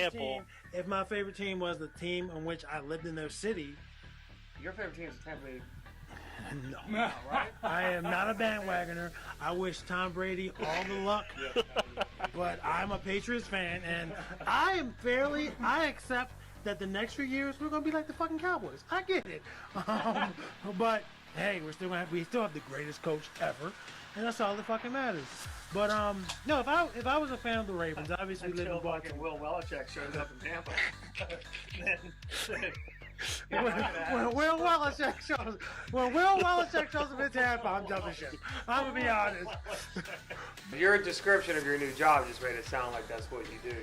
Example. If my favorite team was the team in which I lived in their city, Your favorite team is the Tampa Bay. no, right? I am not a bandwagoner. I wish Tom Brady all the luck, but I'm a Patriots fan, and I accept that the next few years we're gonna be like the fucking Cowboys. I get it, but hey, we still have the greatest coach ever, and that's all that fucking matters. But no, if I was a fan of the Ravens, obviously we live in Until Baltimore. fucking Will Belichick shows up in Tampa. When Will Belichick shows up in Tampa, I'm jumping ship. I'm gonna be honest. Your description of your new job just made it sound like that's what you do.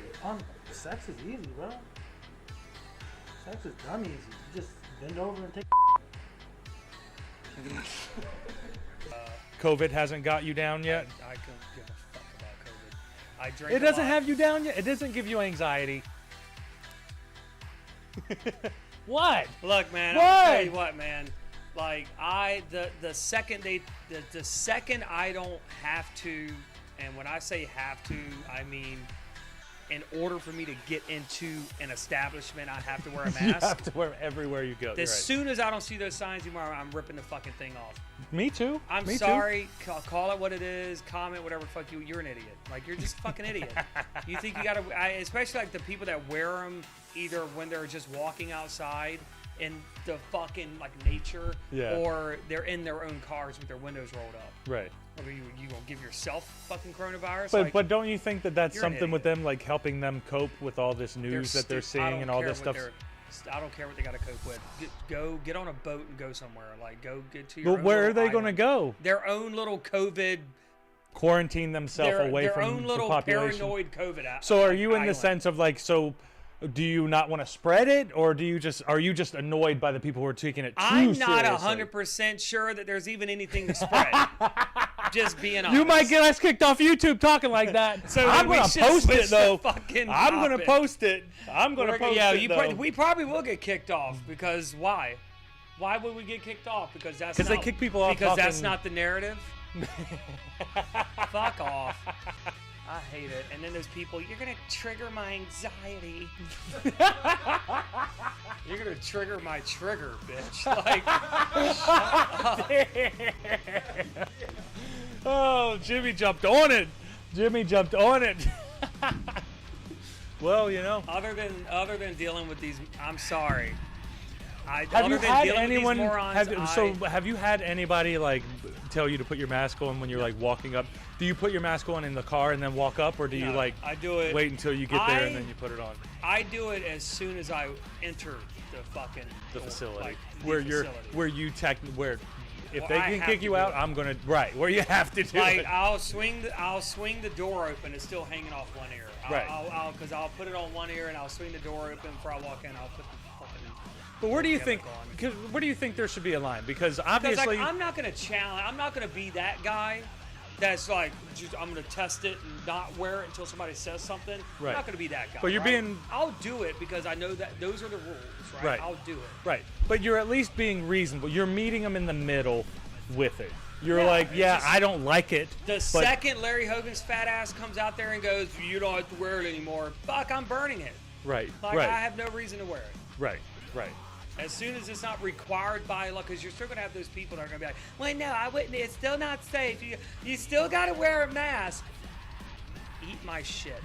Sex is easy, bro. Sex is dumb easy. You just bend over and take. COVID hasn't got you down yet? I couldn't give a fuck about COVID. I drink. It doesn't have you down yet? It doesn't give you anxiety. What? Look, man. What? I'll tell you what, man. Like the second the second I don't have to, and when I say have to, I mean, in order for me to get into an establishment, I have to wear a mask. You have to wear everywhere you go. As soon as I don't see those signs anymore, I'm ripping the fucking thing off. Me too. I'm Me sorry. Call it what it is. Comment whatever. Fuck you. You're an idiot. Like, you're just a fucking idiot. You think you gotta? Especially like the people that wear them either when they're just walking outside in the fucking like nature, Yeah. or they're in their own cars with their windows rolled up. Right. What are you gonna give yourself fucking coronavirus? But Like, but don't you think that that's you're an something with idiot. them, like helping them cope with all this news that they're I seeing don't and all care this what stuff? I don't care what they got to cope with. Go get on a boat and go somewhere. Like, go get to your. But own where are little they going to island. go? Their own little COVID. Quarantine themselves away their from own little the population. paranoid COVID app. So are you in the island. sense of like, so do you not want to spread it, or are you just annoyed by the people who are taking it too I'm not seriously? 100% sure that there's even anything to spread. Just being honest. You might get us kicked off YouTube talking like that. So I'm we gonna should post switch it though. the fucking I'm gonna topic. post it. I'm gonna post it though. We probably will get kicked off because why? Why would we get kicked off? Because Because they kick people off Because that's talking- not the narrative. Fuck off. I hate it. And then there's people, you're going to trigger my anxiety. You're going to trigger my trigger, bitch. Like, Oh, Jimmy jumped on it. Jimmy jumped on it. Well, you know. other than dealing with these, I'm sorry. Have you had anyone? Morons, Have you had anybody like tell you to put your mask on when you're like walking up? Do you put your mask on in the car and then walk up, or do you No, like I do it. wait until you get there and then you put it on? I do it as soon as I enter the fucking The door, facility like, the where facility. where if Well, they I can have kick to you do out, it. I'm gonna where you have to do Like, it. I'll swing the door open. It's still hanging off one ear. Right. Because I'll put it on one ear and I'll swing the door open before I walk in. I'll put the fucking. But where do you gimmick think? on. Because where do you think there should be a line? Because Because obviously, like, I'm not gonna challenge. I'm not gonna be that guy. That's like, I'm gonna test it and not wear it until somebody says something. Right. I'm not gonna be that guy. But you're right? being- I'll do it because I know that those are the rules, right? Right. I'll do it. right. But you're at least being reasonable. You're meeting them in the middle with it. You're Yeah, like, it's yeah, just- I don't like it. The but second Larry Hogan's fat ass comes out there and goes, "You don't have to wear it anymore," fuck, I'm burning it. Right. Like, right. I have no reason to wear it. Right. Right. As soon as it's not required by law, because you're still gonna have those people that are gonna be like, "Well, no, I wouldn't. It's still not safe. You still gotta wear a mask." Eat my shit.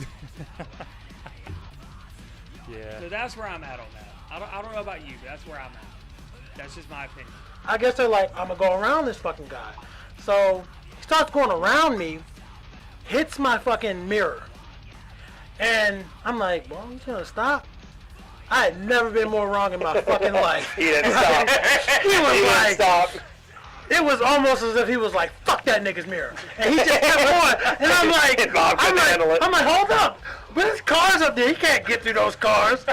Yeah. So that's where I'm at on that. I don't know about you, but that's where I'm at. That's just my opinion. I guess they're like, I'm gonna go around this fucking guy. So he starts going around me, hits my fucking mirror, and I'm like, well, he's gonna stop. I had never been more wrong in my fucking life. He didn't stop. He was He didn't like, stop. it was almost as if he was like, fuck that nigga's mirror. And he just kept going. And I'm like, Bob couldn't handle it. I'm like, hold up. But there's cars up there. He can't get through those cars.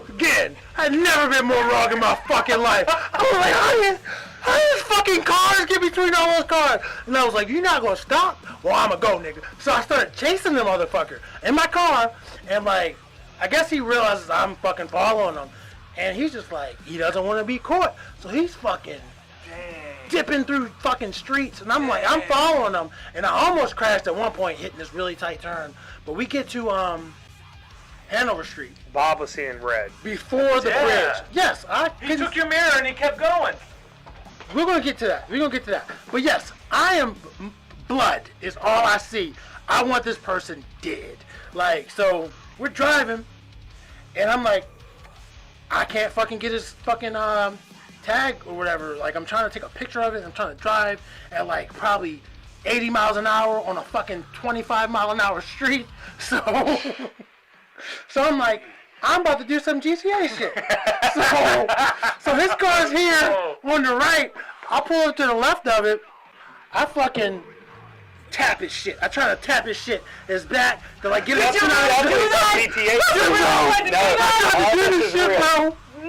Again, I've never been more wrong in my fucking life. I was like, how these fucking cars get between all those cars? And I was like, you're not going to stop? Well, I'm going to go, nigga. So I started chasing the motherfucker in my car. And like, I guess he realizes I'm fucking following him. And he's just like, he doesn't want to be caught. So he's fucking dipping through fucking streets, and I'm like, I'm following them, and I almost crashed at one point, hitting this really tight turn. But we get to Hanover Street, Bob was seeing red. before the bridge. Yes, He took your mirror and he kept going. We're gonna get to that. But yes, I am blood is all I see. I want this person dead. Like, so we're driving, and I'm like, I can't fucking get his fucking tag or whatever. Like, I'm trying to take a picture of it. I'm trying to drive at like probably 80 miles an hour on a fucking 25 mile an hour street. So, so I'm like, I'm about to do some GTA shit. So his car's here on the right. I'll pull up to the left of it. I fucking tap his shit. I try to tap his shit. His back to like get him up to GTA. I tried to do this shit, bro. I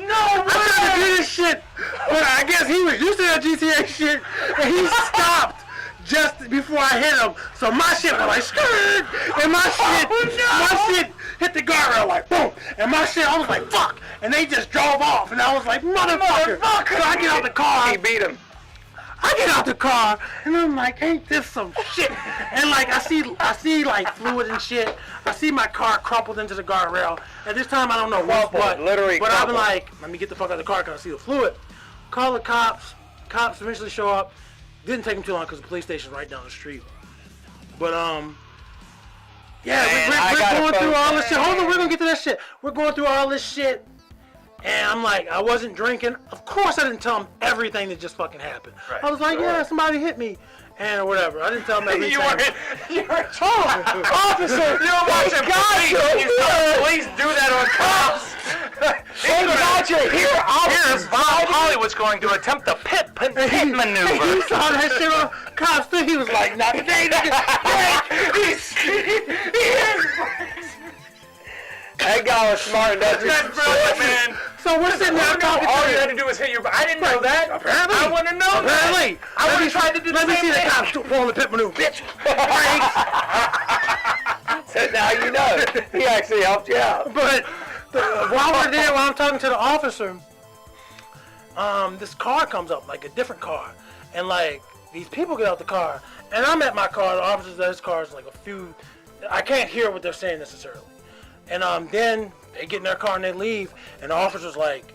tried to do this shit. But I guess he was used to that GTA shit, and he stopped just before I hit him. So my shit was like, skirt, and my shit hit the guardrail like boom. And my shit, I was like, fuck. And they just drove off, and I was like, motherfucker. So I get out the car. He beat him. I get out the car and I'm like, ain't this some shit? And like I see like fluid and shit. I see my car crumpled into the guardrail. At this time I don't know what. Literally but I'm crumpled. like, let me get the fuck out of the car because I see the fluid. Call the cops. Cops eventually show up. Didn't take them too long because the police station's right down the street. But yeah, we're going through all this shit. Hold on, we're gonna get to that shit. We're going through all this shit. And I'm like, I wasn't drinking. Of course I didn't tell him everything that just fucking happened. Right. I was like, yeah, somebody hit me. And whatever. I didn't tell him everything. You were officer. You were watching police. You saw the police do that on cops. Here's Bob Hollywood's going to attempt a pit maneuver. He saw that shit on cops too. He was like, not today, nigga. That guy was smart enough. That's brilliant, man. So we're sitting there talking All to you him. had to do was hit your. I didn't know that. Apparently. I want to know Apparently. that. I would have tried to do the Let me see same the thing. cops pulling the pit maneuver, bitch. So now you know. He actually helped you out. But while we're there, while I'm talking to the officer, this car comes up, like a different car. And like, these people get out the car. And I'm at my car, the officer's at his car is like a few, I can't hear what they're saying necessarily. And then they get in their car and they leave. And the officer's like,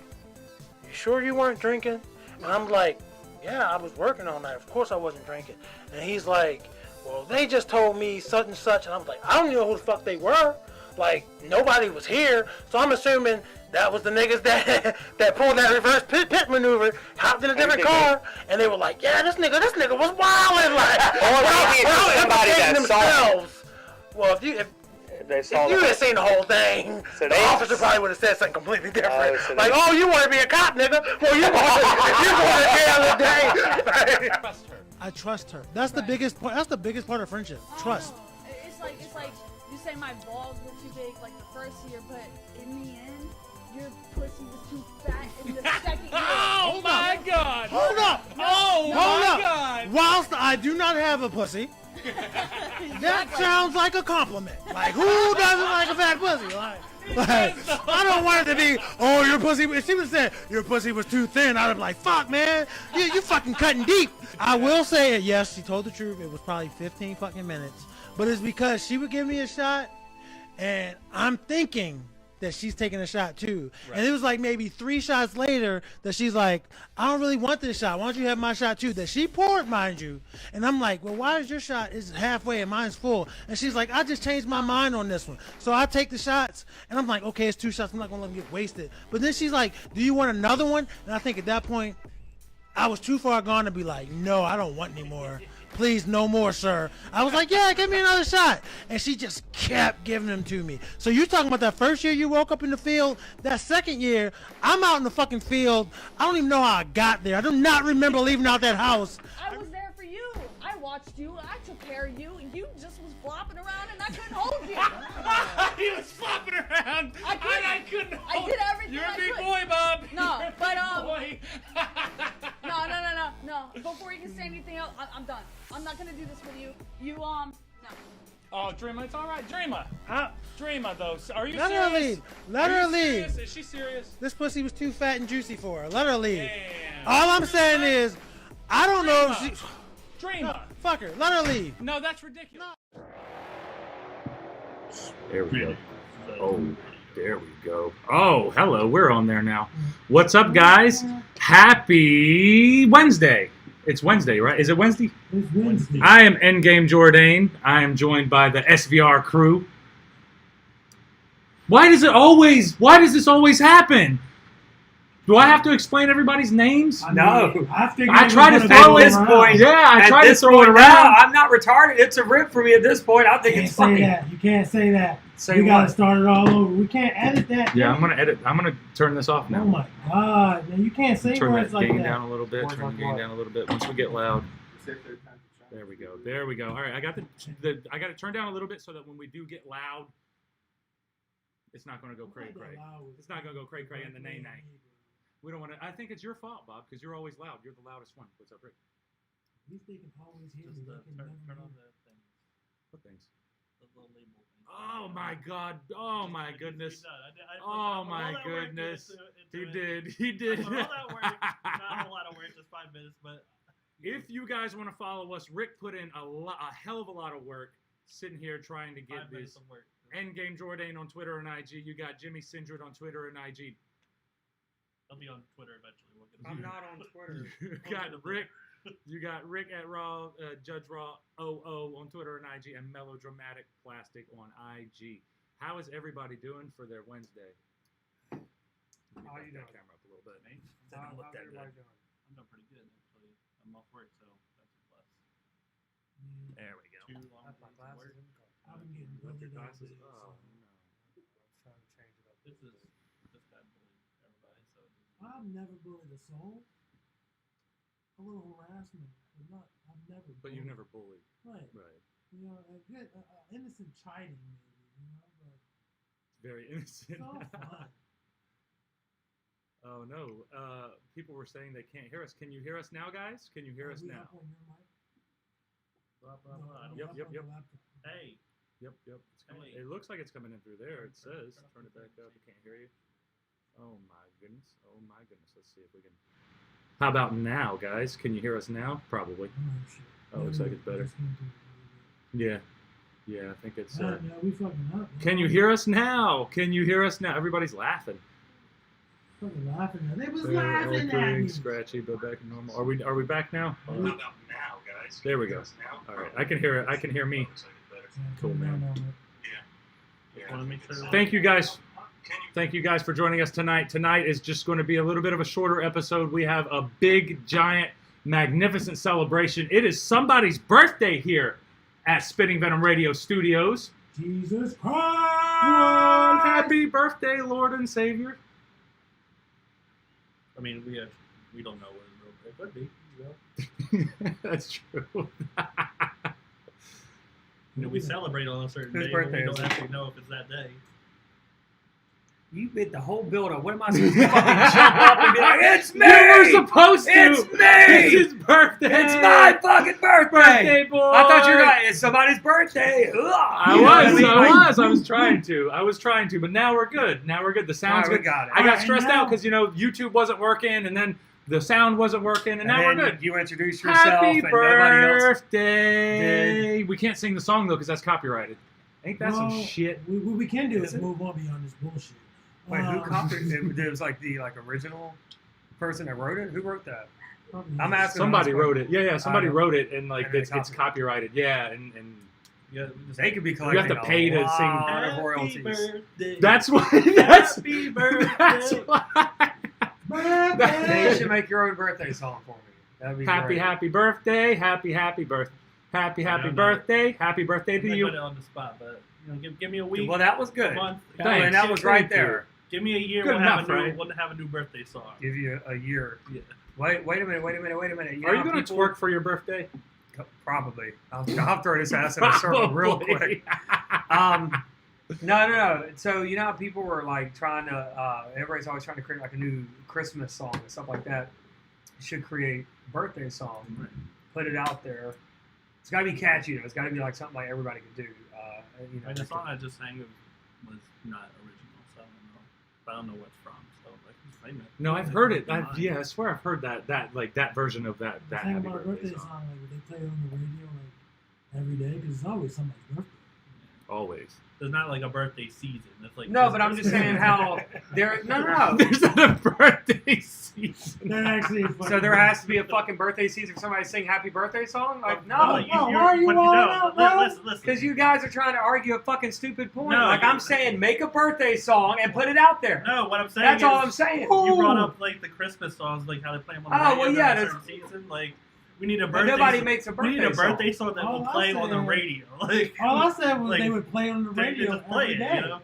you sure you weren't drinking? And I'm like, yeah, I was working all night. Of course I wasn't drinking. And he's like, well, they just told me such and such. And I was like, I don't even know who the fuck they were. Like, nobody was here. So I'm assuming that was the niggas that pulled that reverse pit maneuver, hopped in a different car, and they were like, yeah, this nigga was wilding. Like, Or maybe it's somebody that saw it. Well, if They saw you the had seen the whole thing, So the they- officer probably would have said something completely different. so Like, they- oh, you want to be a cop, nigga? Well, you going to jail today. I trust her. That's the biggest part. That's the biggest part of friendship. Trust. It's like you say my balls were too big like the first year, but in the end, your pussy was too fat in the second year. Oh my God! Hold up. Oh Hold my up. God! Whilst I do not have a pussy, that sounds like a compliment. Like, who doesn't like a fat pussy? Like, I don't want it to be, oh, your pussy. If she would have said your pussy was too thin, I'd have been like, fuck, man, you fucking cutting deep. I will say it. Yes, she told the truth. It was probably 15 fucking minutes, but it's because she would give me a shot, and I'm thinking that she's taking a shot too. Right. And it was like maybe 3 shots later that she's like, I don't really want this shot. Why don't you have my shot too? That she poured, mind you. And I'm like, well, why is your shot is halfway and mine's full? And she's like, I just changed my mind on this one. So I take the shots and I'm like, okay, it's 2 shots. I'm not gonna let them get wasted. But then she's like, do you want another one? And I think at that point, I was too far gone to be like, no, I don't want any more. Please, no more, sir. I was like, yeah, give me another shot. And she just kept giving them to me. So you talking about that first year you woke up in the field? That second year, I'm out in the fucking field. I don't even know how I got there. I do not remember leaving out that house. I was there for you. I watched you. I took care of you. You just was flopping around and I couldn't hold you. He was flopping around. I couldn't. I did everything You're a I big could. boy, Bob. No, You're a but, big boy. No. Before you can say anything else, I'm done. I'm not gonna do this with you. No. Oh, Dreamer, it's all right, Dreamer. Dreamer, though, are you Let her serious? leave. Let Are her you leave. serious? Is she serious? This pussy was too fat and juicy for her. Let her leave. Damn. All I'm saying is, I don't know if she... Dreamer. Fuck her. Let her leave. No, that's ridiculous. There we go. Oh. There we go. Oh, hello. We're on there now. What's up, guys? Happy Wednesday. It's Wednesday, right? Is it Wednesday? It's Wednesday. I am Endgame Jourdain. I am joined by the SVR crew. Why does this always happen? Do I have to explain everybody's names? No. I try to throw it. I try to throw it around. Now, I'm not retarded. It's a rip for me at this point. I think You it's can't say funny. that. You can't say that. Say we gotta what? start it all over. We can't edit that. Yeah, I'm gonna edit. I'm gonna turn this off now. Oh my God, man! You can't say Turn words that like gain that. down a little bit. Turn the gain down a little bit. Once we get loud. There we go. There we go. All right, I got I got it turned down a little bit so that when we do get loud, it's not gonna go cray cray. It's not gonna go cray cray in the nay nay. We don't want to. I think it's your fault, Bob, because you're always loud. You're the loudest one. What's up, Rick? At least they can always hear me. They can never Turn hear on me. the thing. What things? The little label thing. Oh my God! Oh my It needs to be goodness! done. I Oh put my all that work goodness! into He it. did. He did. I put all that work. Not a lot of work, just 5 minutes, but If you guys want to follow us, Rick put in a hell of a lot of work sitting here trying to get 5 minutes this. of work. Endgame Jourdain on Twitter and IG. You got Jimmy Sindred on Twitter and IG. I'll be on Twitter eventually. We'll get I'm not on Twitter. You got Rick. You got Rick at Raw, Judge Raw 00 on Twitter and IG, and Melodramatic Plastic on IG. How is everybody doing for their Wednesday? How you doing? Camera up a little bit. How's Look that everybody good. doing? I'm doing pretty good, actually. I'm off work, so that's a plus. There we go. 2 long That's my days of work. glasses in the car. I've been getting With your bullied all glasses? day, Oh, so no. I'm trying to change it up. This guy bullied everybody, so it doesn't- I've never bullied a soul. A little harassment, but not. I've never. But you've bullied. never bullied. Right. Right. You know, a good, innocent chiding, maybe. You know, but Very innocent. it's all fun. Oh, no. People were saying they can't hear us. Can you hear us now, guys? Can you hear Are us we now? up on your mic? Blah, blah, No, blah. I don't we're Yep, up yep, on yep. the laptop. Hey, Yep, yep. It's coming. Hey. It looks like it's coming in through there. It Turn- says. turn Turn up it the back up. I frequency. can't hear you. Oh my goodness. Oh my goodness. Let's see if we can. How about now, guys? Can you hear us now? Probably. Oh shit. Oh, looks like it's better. Just gonna do it a little Yeah. Yeah, I think it's. bit. Yeah, we fucking up. Man. Can you hear us now? Can you hear us now? Everybody's laughing. Fucking laughing at. They was laughing at me. Scratchy, but back to normal. Are we back now? How about now, guys? There we go. All right. I can hear it. I can hear me. Cool, man. just want to make sure. Thank you guys. Thank you guys for joining us tonight. Tonight is just going to be a little bit of a shorter episode. We have a big, giant, magnificent celebration. It is somebody's birthday here at Spitting Venom Radio Studios. Jesus Christ! One happy birthday, Lord and Savior. I mean, we don't know what his real birthday could be. That's true. You know, we celebrate on a certain Whose day, but birthday we is don't it? actually know if it's that day. You bit the whole build up. What am I supposed to fucking jump up and be like, it's me! You were supposed to. It's me! It's his birthday. It's my fucking birthday! birthday, boy. I thought you were going, it's somebody's birthday. Ugh. I You know what was. mean? I was trying to. But now we're good. Now we're good. The sound's All right, we good. got it. I got Alright, stressed now- out because YouTube wasn't working, and then the sound wasn't working, and now then we're good. You introduce yourself Happy and nobody else. birthday! We can't sing the song though because that's copyrighted. Ain't that some Well, shit? What we can do Is is it? move on beyond this bullshit. Wait, who copied it? It was like the original person that wrote it? Who wrote that? I'm asking. Somebody wrote it. Yeah. Somebody wrote it, and like And they it's copied it. copyrighted. Yeah, and Yeah, we just They could be have collecting to pay to a sing. lot of Happy royalties. birthday. that's why. That's Happy birthday. that's why. They should make your own birthday song for me. That'd be Happy, great. happy birthday, happy birthday, happy I'm birthday, happy birthday I'm to not you. putting it on the spot, but you know, give me a week, Well, that was a good. month. Thanks. And that was right Thank you. there. Give me a year. Good We'll enough, have a new. right? We'll have a new birthday song. Give you a year. Yeah. Wait a minute. Are you know, going to people- twerk for your birthday? Probably. I'll throw this ass in a circle real quick. No. So you know how people were like trying to. Everybody's always trying to create like a new Christmas song and stuff like that. You should create a birthday song. Put it out there. It's got to be catchy though. It's got to be like something like everybody can do. You know, I mean, the song I just sang was not original, so I don't know. But I don't know what it's from. So like, just name it. No, I've heard it. I swear I've heard that version of that The thing happy about a birthday birthday song. song, like, they play it on the radio like every day because it's always somebody's birthday. always. There's not like a birthday season. It's like No, but I'm just saying how there. No. There's not a birthday season. That actually is So there has to be a fucking birthday season for somebody to sing happy birthday song? Like, no. why are you all out, bro? Listen. Because you guys are trying to argue a fucking stupid point. No, like, I'm saying make a birthday song and put it out there. No, what I'm saying That's is, all I'm saying. you brought up like the Christmas songs, like how they play them on the Oh, radio well, yeah, during a that's- certain season. Like, we need a But birthday. nobody makes a birthday We need a birthday song that All will I play on the said- radio. Like, All I said was like, they would play on the they radio just play every it, day. you know?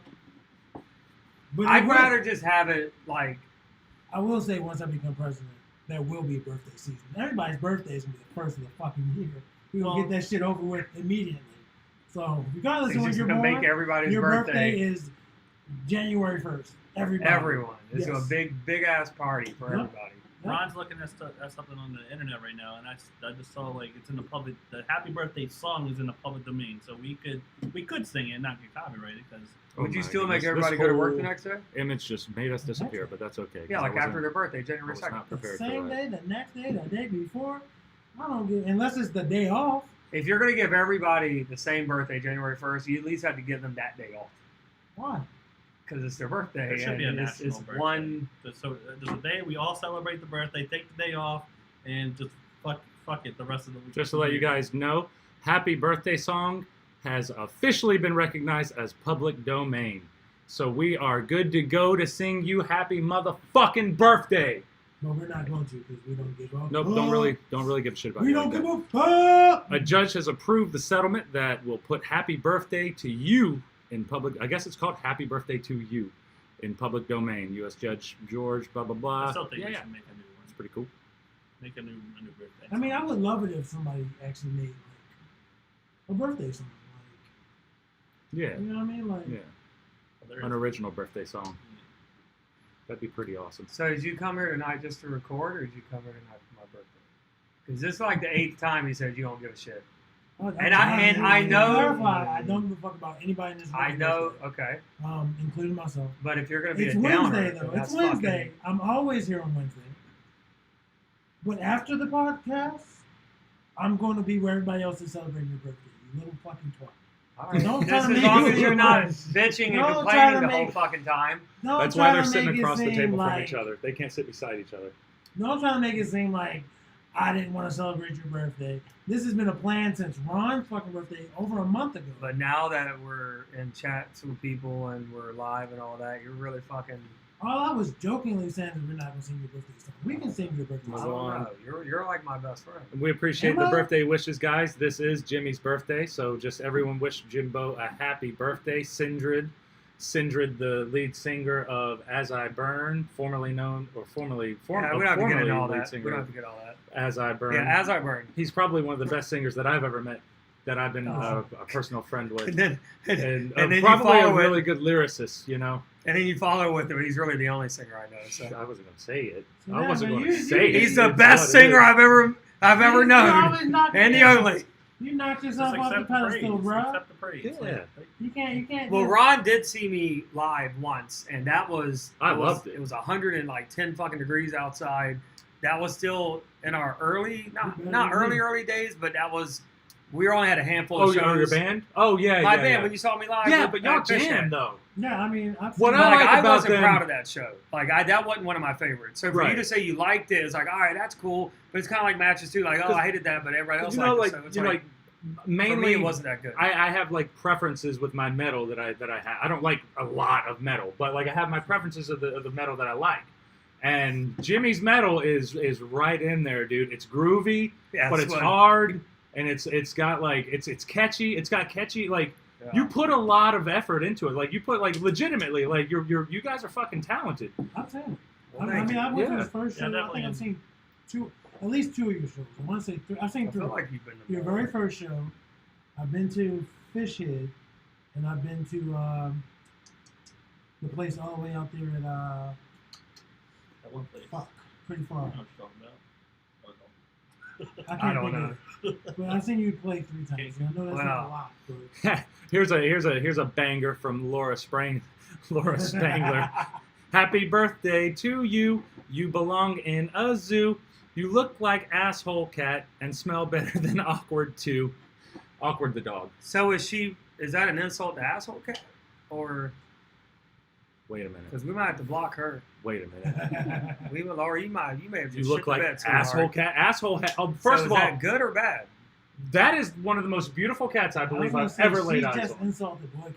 But I'd it will- rather just have it, like, I will say once I become president, there will be a birthday season. Everybody's birthday is gonna be the first of the fucking year. We gonna get that shit over with immediately. So regardless it's of when just you're going to born, make everybody's your birthday. is January 1st. Everybody. Everyone. It's Yes. a big ass party for Yep. everybody. Ron's looking at something on the internet right now, and I just saw like it's in the public. The Happy Birthday song is in the public domain, so we could sing it and not get copyrighted because. Would you my still make goodness. everybody This go to work whole the next day? Image just made us disappear, but that's okay. 'cause Yeah, I like wasn't- after their birthday, I January was 2nd. not The prepared for same that. day, the next day, the day before. I don't get unless it's the day off. If you're going to give everybody the same birthday, January 1st, you at least have to give them that day off. Why? Because it's their birthday. There should be a and national it's birthday. one. So there's a day we all celebrate the birthday, take the day off, and just fuck it the rest of the week. Just to let you guys know, Happy Birthday Song has officially been recognized as public domain. So we are good to go to sing you happy motherfucking birthday. But we're not going to because we don't give up. Nope, don't really give a shit about We you don't like give that. a fuck. A judge has approved the settlement that will put happy birthday to you in public. I guess it's called Happy Birthday to You in public domain. U.S. Judge George, blah, blah, blah. I still think we yeah. should make a new one. It's pretty cool. Make a new birthday. I mean, I would love it if somebody actually made like a birthday song. Yeah. Like, you know what I mean? Like, Yeah. An original birthday song. That'd be pretty awesome. So did you come here tonight just to record, or did you come here tonight for my birthday? Because this is like the 8th time he said you don't give a shit. And I know- clarify, I don't give a fuck about anybody in this room. I know. Okay. Including myself. But if you're going to be It's a downer, Wednesday then though. that's It's Wednesday. fucking- I'm always here on Wednesday. But after the podcast, I'm going to be where everybody else is celebrating your birthday. You little fucking twat. All right. Don't Just try to as make long it as you're seem not like- bitching and Don't try complaining to the whole make- fucking time. Don't That's try why they're to sitting make it across the seem table like, from each other. They can't sit beside each other. Don't try to make it seem like I didn't want to celebrate your birthday. This has been a plan since Ron's fucking birthday over a month ago. But now that we're in chats with people and we're live and all that, you're really fucking. All I was jokingly saying is we're not going to sing your birthday song. We can sing your birthday I song. don't on. know. You're like my best friend. We appreciate Am the I? birthday wishes, guys. This is Jimmy's birthday, so just everyone wish Jimbo a happy birthday. Sindrid, the lead singer of As I Burn, formerly known, or formerly Yeah, we don't have to get formerly into all lead that. We singer don't of have to get all that. As I Burn. Yeah, as I burn. He's probably one of the best singers that I've ever met, that I've been Oh. a personal friend with. And then, And then you probably a follow it- really good lyricist, you know. and then you follow with him. He's really the only singer I know. So I wasn't going to say it. Yeah, I wasn't man, going to you- say it. he's the It's best what it singer is. I've ever You known, always knock and the yourself- only. You knocked Just yourself off the accept the praise. pedestal, bro. Accept the praise. Yeah. You can't. Well, just- Ron did see me live once, and that was I loved it. It was 110 fucking degrees outside. That was still in our early, not early days, but that was. We only had a handful of Oh, shows. your band? Oh, yeah, My yeah, band. yeah. When you saw me live, Yeah, with but y'all Fishnet. jammed, though. Yeah, I mean, I've What seen- I like I about wasn't them- proud of that show. Like that wasn't one of my favorites. So for Right. you to say you liked it, it's like, all right, that's cool. But it's kind of like matches too. Like, oh, I hated that, but everybody else You know, liked like, it. So it's you know, like, like mainly, for me, it wasn't that good. I have like preferences with my metal that I have. I don't like a lot of metal, but like I have my preferences of the metal that I like. And Jimmy's metal is right in there, dude. It's groovy, Yeah, but that's it's what- hard, and it's got like it's catchy. It's got catchy like. Yeah. You put a lot of effort into it. Like you put like legitimately like you guys are fucking talented. I've seen it. Well, I thank mean, you. I went to Yeah. his first Yeah, show. I definitely. think I've seen at least two of your shows. I want to say three. I've seen I three. feel like you've been to Your very first show, I've been to Fish Head, and I've been to the place all the way out there at At one place. fuck, pretty far. I know what you're talking about. I can't I don't think know. of it. But I've seen you play 3 times. I know that's not a Wow. lot, but here's a banger from Laura Spangler. Happy birthday to you. You belong in a zoo. You look like asshole cat and smell better than awkward too. Awkward the dog. So is she is that an insult to asshole cat? Or Wait a minute. because we might have to block her. Wait a minute. We will, or you may have just You look shit the like bed too asshole hard. cat. Asshole. Oh, So first is of all, that good or bad? that is one of the most beautiful cats I believe I've ever laid eyes just on. insulted boy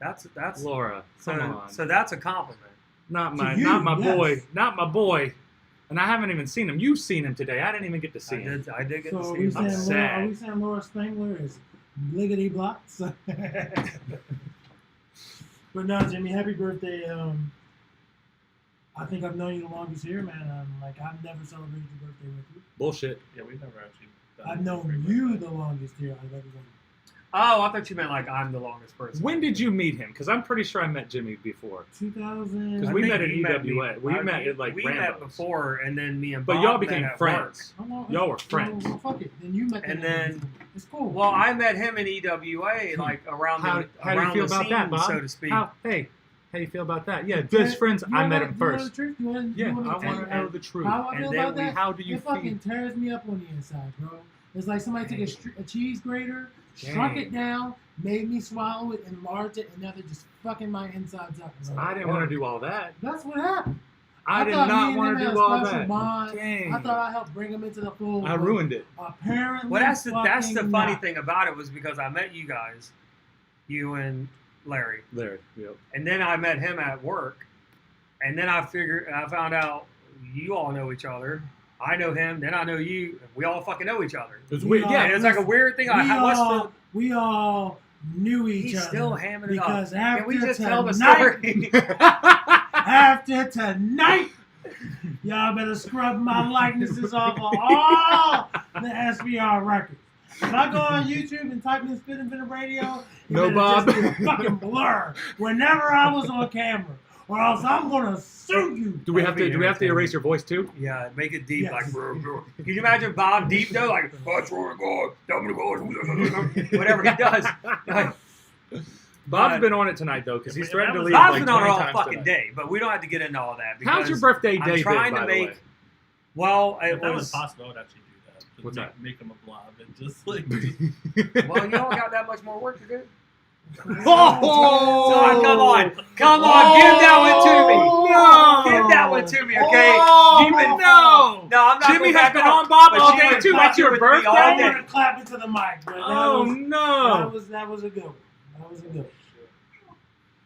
cat. That's Laura, come on. so that's a compliment. Not To my, you, not my yes. boy, not my boy. And I haven't even seen him. You've seen him today. I didn't even get to see I him. did get So to are see we him. saying sad. Are we saying Laura Spangler is bliggity blocks? But no, Jimmy, happy birthday. I think I've known you the longest here, man. I've never celebrated your birthday with you. Bullshit. Yeah, we've never actually done I've it. known you the longest here out of everyone. Oh, I thought you meant like I'm the longest person. When did you meet him? Because I'm pretty sure I met Jimmy before. 2000. Because I we think met at you met me. EWA. We met at like we Rambo's. met before, and then me and But Bob y'all met became at friends. Y'all were Well, friends. well, fuck it. Then you met And them. then- It's cool. Well, I met him in EWA, like around How the do you around feel the about scene, that, Bob? so to speak. How do you feel about that? Yeah, best friends. I met him first. You want Yeah, to I want to know the truth. How I And feel then about we- that? How do you It fucking feel? tears me up on the inside, bro. It's like somebody took a cheese grater, shrunk it down, made me swallow it, enlarge it, and now they're just fucking my insides up. Bro. I didn't want to do all that. That's what happened. I did thought me not and want them to had do a all special that. bond. Dang. I thought I helped bring them into the fold. I but ruined it. Apparently, Well, that's the fucking funny not. thing about it was because I met you guys, you and Larry, There. Yep. and then I met him at work, and then I found out you all know each other. I know him, then I know you. And we all fucking know each other. It was We weird. all- Yeah. And it's like a weird thing. We all knew each He's other. still hamming it up. because after Can we just tonight, tell the story? after tonight, y'all better scrub my likenesses off of all the SBR records. If I go on YouTube and type in Spit and Venom Radio, it No, better Bob. just be a fucking blur whenever I was on camera, or else I'm gonna sue you. Do we have to erase your voice too? Yeah, make it deep, Yes. like. Can you imagine Bob deep though, like I swear to God, whatever he does. Like, Bob's been on it tonight though, because he's threatened to leave Bob's like been on 20 it all times fucking tonight. day, but we don't have to get into all that. How's your because birthday I'm day trying been, to by the make. way? Well, If it that was was. possible, I would actually do that. Just What's that? Make him a blob and just like. Well, you don't got that much more work to do. Oh! So come on, give that one to me. No! Give that one to me, okay? Oh, You've been- no! No, I'm not. Jimmy going has back been up, on Bob but all you've day been too. That's your fucking with me all I day. want to clap into the mic, but Oh no! that was a good one. That was a good one.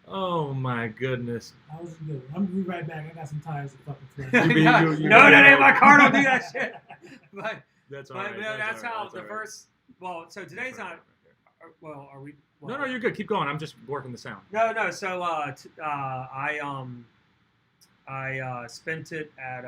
Oh my goodness! That was a good one. I'm gonna be right back. I got some tires to fucking flush. No, that ain't my car. Don't do that shit. But That's all but right. no, that's all right, how that's the all right. first. Well, so today's not. Well, are we? Well, No, you're good. Keep going. I'm just working the sound. No. So I spent it at.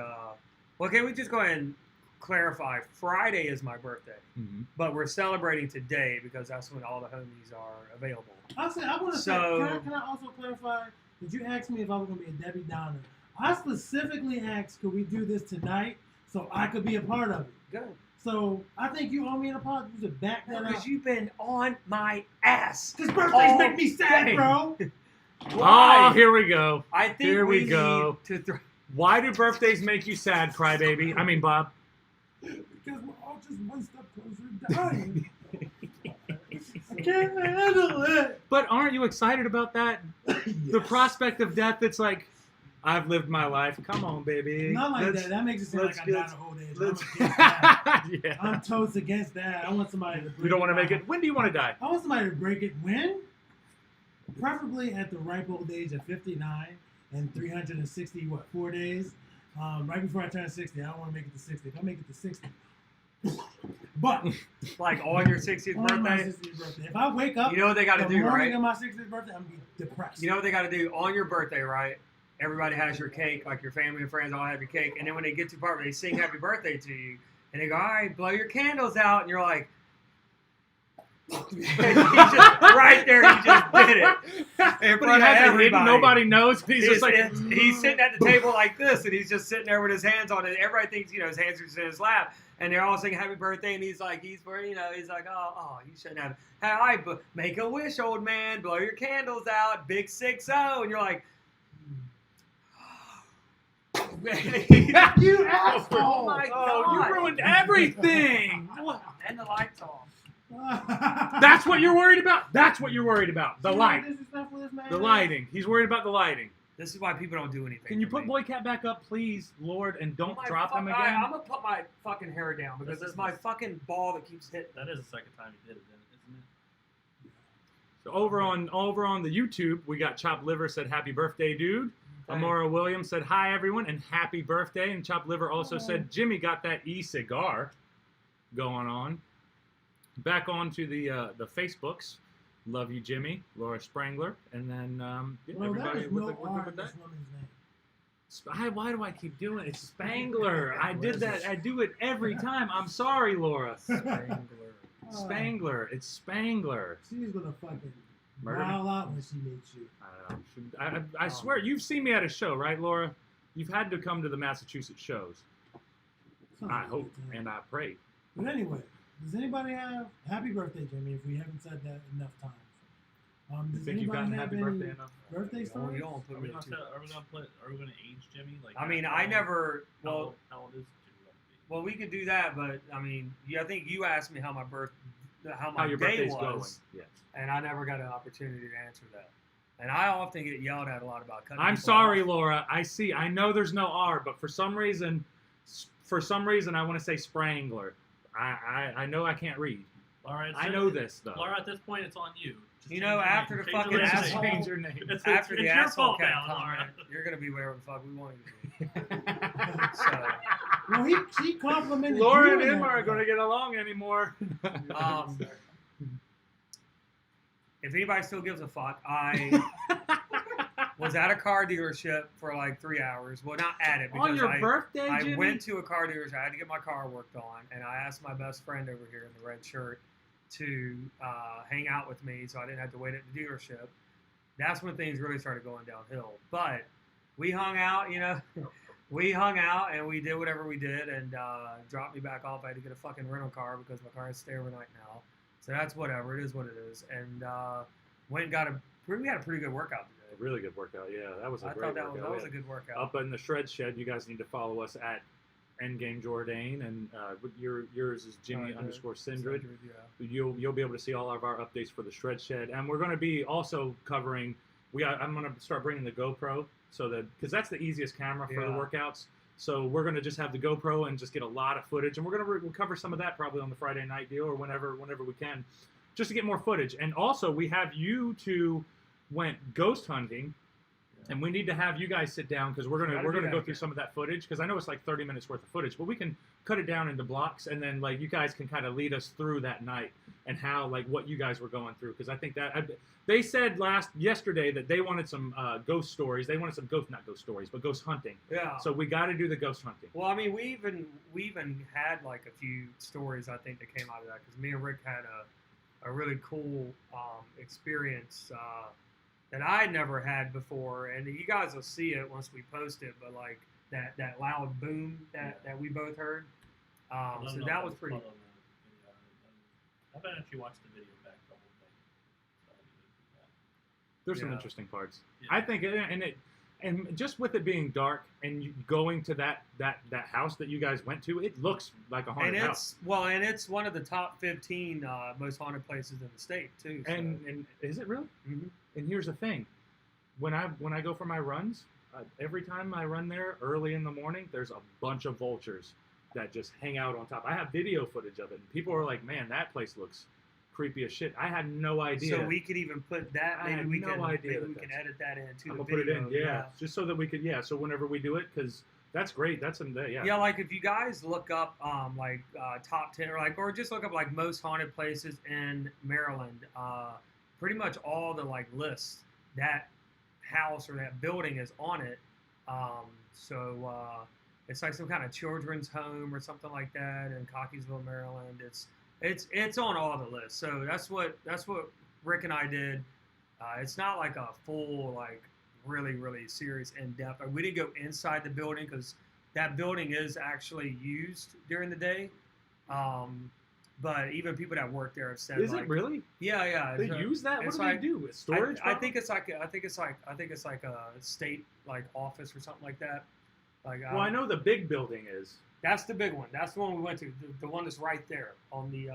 Well, can we just go ahead and clarify? Friday is my birthday, Mm-hmm. but we're celebrating today because that's when all the homies are available. I want to So- say, can I also clarify? Did you ask me if I was going to be a Debbie Downer? I specifically asked, could we do this tonight so I could be a part of it? Good. So I think you owe me an apology to back that up. Because you've been on my ass. Because birthdays all make me sad, day. bro. Oh, here we go. I think Here we we go. need to Why do birthdays make you sad, crybaby? I mean, Bob. Because we're all just one step closer to dying. I can't handle it. But aren't you excited about that? The prospect of death. It's like, I've lived my life. Come on, baby. Not like Let's- that. That makes it seem let's like I died get- of old age. let's- I'm against that. Yeah. I'm toast against that. I want somebody to break You don't want to my make it. When do you want to die? I want somebody to break it when? Preferably at the ripe old age of 59 and 360, 4 days? Right before I turn 60. I don't want to make it to 60. If I make it to 60. But like on your 60th on my birthday. 60th birthday. If I wake up You know what they got to the do, morning right? of my 60th birthday, I'm going to be depressed. You know what they got to do on your birthday, right? Everybody has your cake, like your family and friends all have your cake, and then when they get to the part where they sing "Happy Birthday" to you, and they go, "All right, blow your candles out," and you're like, right there, you just did it. In But front he of has it hidden. everybody. Nobody knows. He's just like, he's sitting at the table like this, and he's just sitting there with his hands on it. Everybody thinks, his hands are just in his lap, and they're all singing "Happy Birthday," and he's like, he's like, oh, you shouldn't have. Hey, all right, but make a wish, old man. Blow your candles out. Big 6-0, and you're like, You asshole! oh my god, you ruined everything. And the lights off. That's what you're worried about? That's what you're worried about. The See, light. disrespectful this man The is? lighting. He's worried about the lighting. This is why people don't do anything. Can you for put me. Boy Cat back up, please, Lord, and don't My drop him fuck- again? I'm gonna put my fucking hair down because This it's is my the- fucking ball that keeps hitting. That is the second time he did it, isn't it? So over on the YouTube, we got Chopped Liver said happy birthday, dude. Okay. Amora Williams said hi everyone and happy birthday. And Chopped Liver also said Jimmy got that e-cigar going on. Back on to the Facebooks. Love you, Jimmy. Laura Sprangler, and then yeah, Well, that everybody is with no the, with R the, in this woman's name. why do I keep doing it? It's Spangler. I did that. I do it every time. I'm sorry, Laura. Spangler. It's Spangler. She's gonna fucking Murder me? rile out when she meets you. I don't know. I swear, you've seen me at a show, right, Laura? You've had to come to the Massachusetts shows. Sounds I like a hope good time. and I pray. But anyway, does anybody have happy birthday, Jimmy? If we haven't said that enough times. You Does think you've anybody gotten have happy any birthday enough? birthday Oh, stories? you don't put Are me we up gonna to. are we gonna age Jimmy? Like, I mean, how I old- never. How, Well, how old is Jimmy gonna be? well, we could do that, but I mean, I think you asked me how my How my your day birthday's was, going? Yeah. and I never got an opportunity to answer that. And I often get yelled at a lot about cutting. I'm people sorry, off. Laura. I see. I know there's no R, but for some reason, I want to say Sprangler. I know I can't read. Laura, I know this though. Laura, at this point, it's on you. Just You change know, your after name. the Change fucking your name. asshole- Change your name. It's After it's the your asshole fault cat now, comment, Laura. you're gonna be wherever the fuck we want you to be. So, Well, she complimented Laura you and in him that aren't going to regard. get along anymore. If anybody still gives a fuck, I was at a car dealership for like 3 hours. Well, not at it because On your birthday, I Jimmy? went to a car dealership. I had to get my car worked on, and I asked my best friend over here in the red shirt to hang out with me, so I didn't have to wait at the dealership. That's when things really started going downhill. But we hung out, you know. We hung out and we did whatever we did, and dropped me back off. I had to get a fucking rental car because my car has to stay overnight now. So that's whatever. It is what it is. And went and got we had a pretty good workout today. Really good workout. Yeah, that was a I great thought that workout. was a good workout. Up in the Shred Shed, you guys need to follow us at Endgame Jourdain, and yours is Jimmy _ Sindred. Yeah. You'll be able to see all of our updates for the Shred Shed, and we're going to be also covering. I'm going to start bringing the GoPro so that because that's the easiest camera for the Yeah. workouts. So we're going to just have the GoPro and just get a lot of footage, and we're going to we'll cover some of that probably on the Friday night deal or whenever we can, just to get more footage. And also we have you two went ghost hunting. And we need to have you guys sit down because we're gonna Gotta do go that through again. some of that footage because I know it's like 30 minutes worth of footage, but we can cut it down into blocks and then like you guys can kind of lead us through that night and how like what you guys were going through because I think that they said yesterday that they wanted some ghost stories. They wanted some not ghost stories, but ghost hunting. Yeah. So we got to do the ghost hunting. Well, I mean, we even had like a few stories I think that came out of that because me and Rick had a really cool experience that I never had before, and you guys will see it once we post it. But like that loud boom that we both heard, I don't so know that if was it's pretty. called on the video. I haven't actually watched the video back the whole thing. So, There's some Yeah. interesting parts. Yeah. I think and just with it being dark and you going to that house that you guys went to, it looks like a haunted And house. it's one of the top 15 most haunted places in the state too. So. And is it really? Mhm. And here's the thing, when I go for my runs, every time I run there early in the morning, there's a bunch of vultures that just hang out on top. I have video footage of it, and people are like, "Man, that place looks creepy as shit." I had no idea. So we could even put that. I Maybe had we no can. idea Maybe that we can that's- edit that into I'm the gonna put video. it in, yeah, just so that we could, So whenever we do it, because that's great. That's in there, yeah. Yeah, like if you guys look up top 10 or just look up like most haunted places in Maryland, pretty much all the like lists that house or that building is on it. So it's like some kind of children's home or something like that in Cockeysville, Maryland. It's on all the lists. So that's what Rick and I did. It's not like a full like really really serious in depth. We didn't go inside the building because that building is actually used during the day. But even people that work there have said, Is like, it really? Yeah. They use that? What it's do like- they do? Storage? I think it's like a state like office or something like that. Like, Well, I know the big building is. that's the big one. That's the one we went to. The one that's right there on the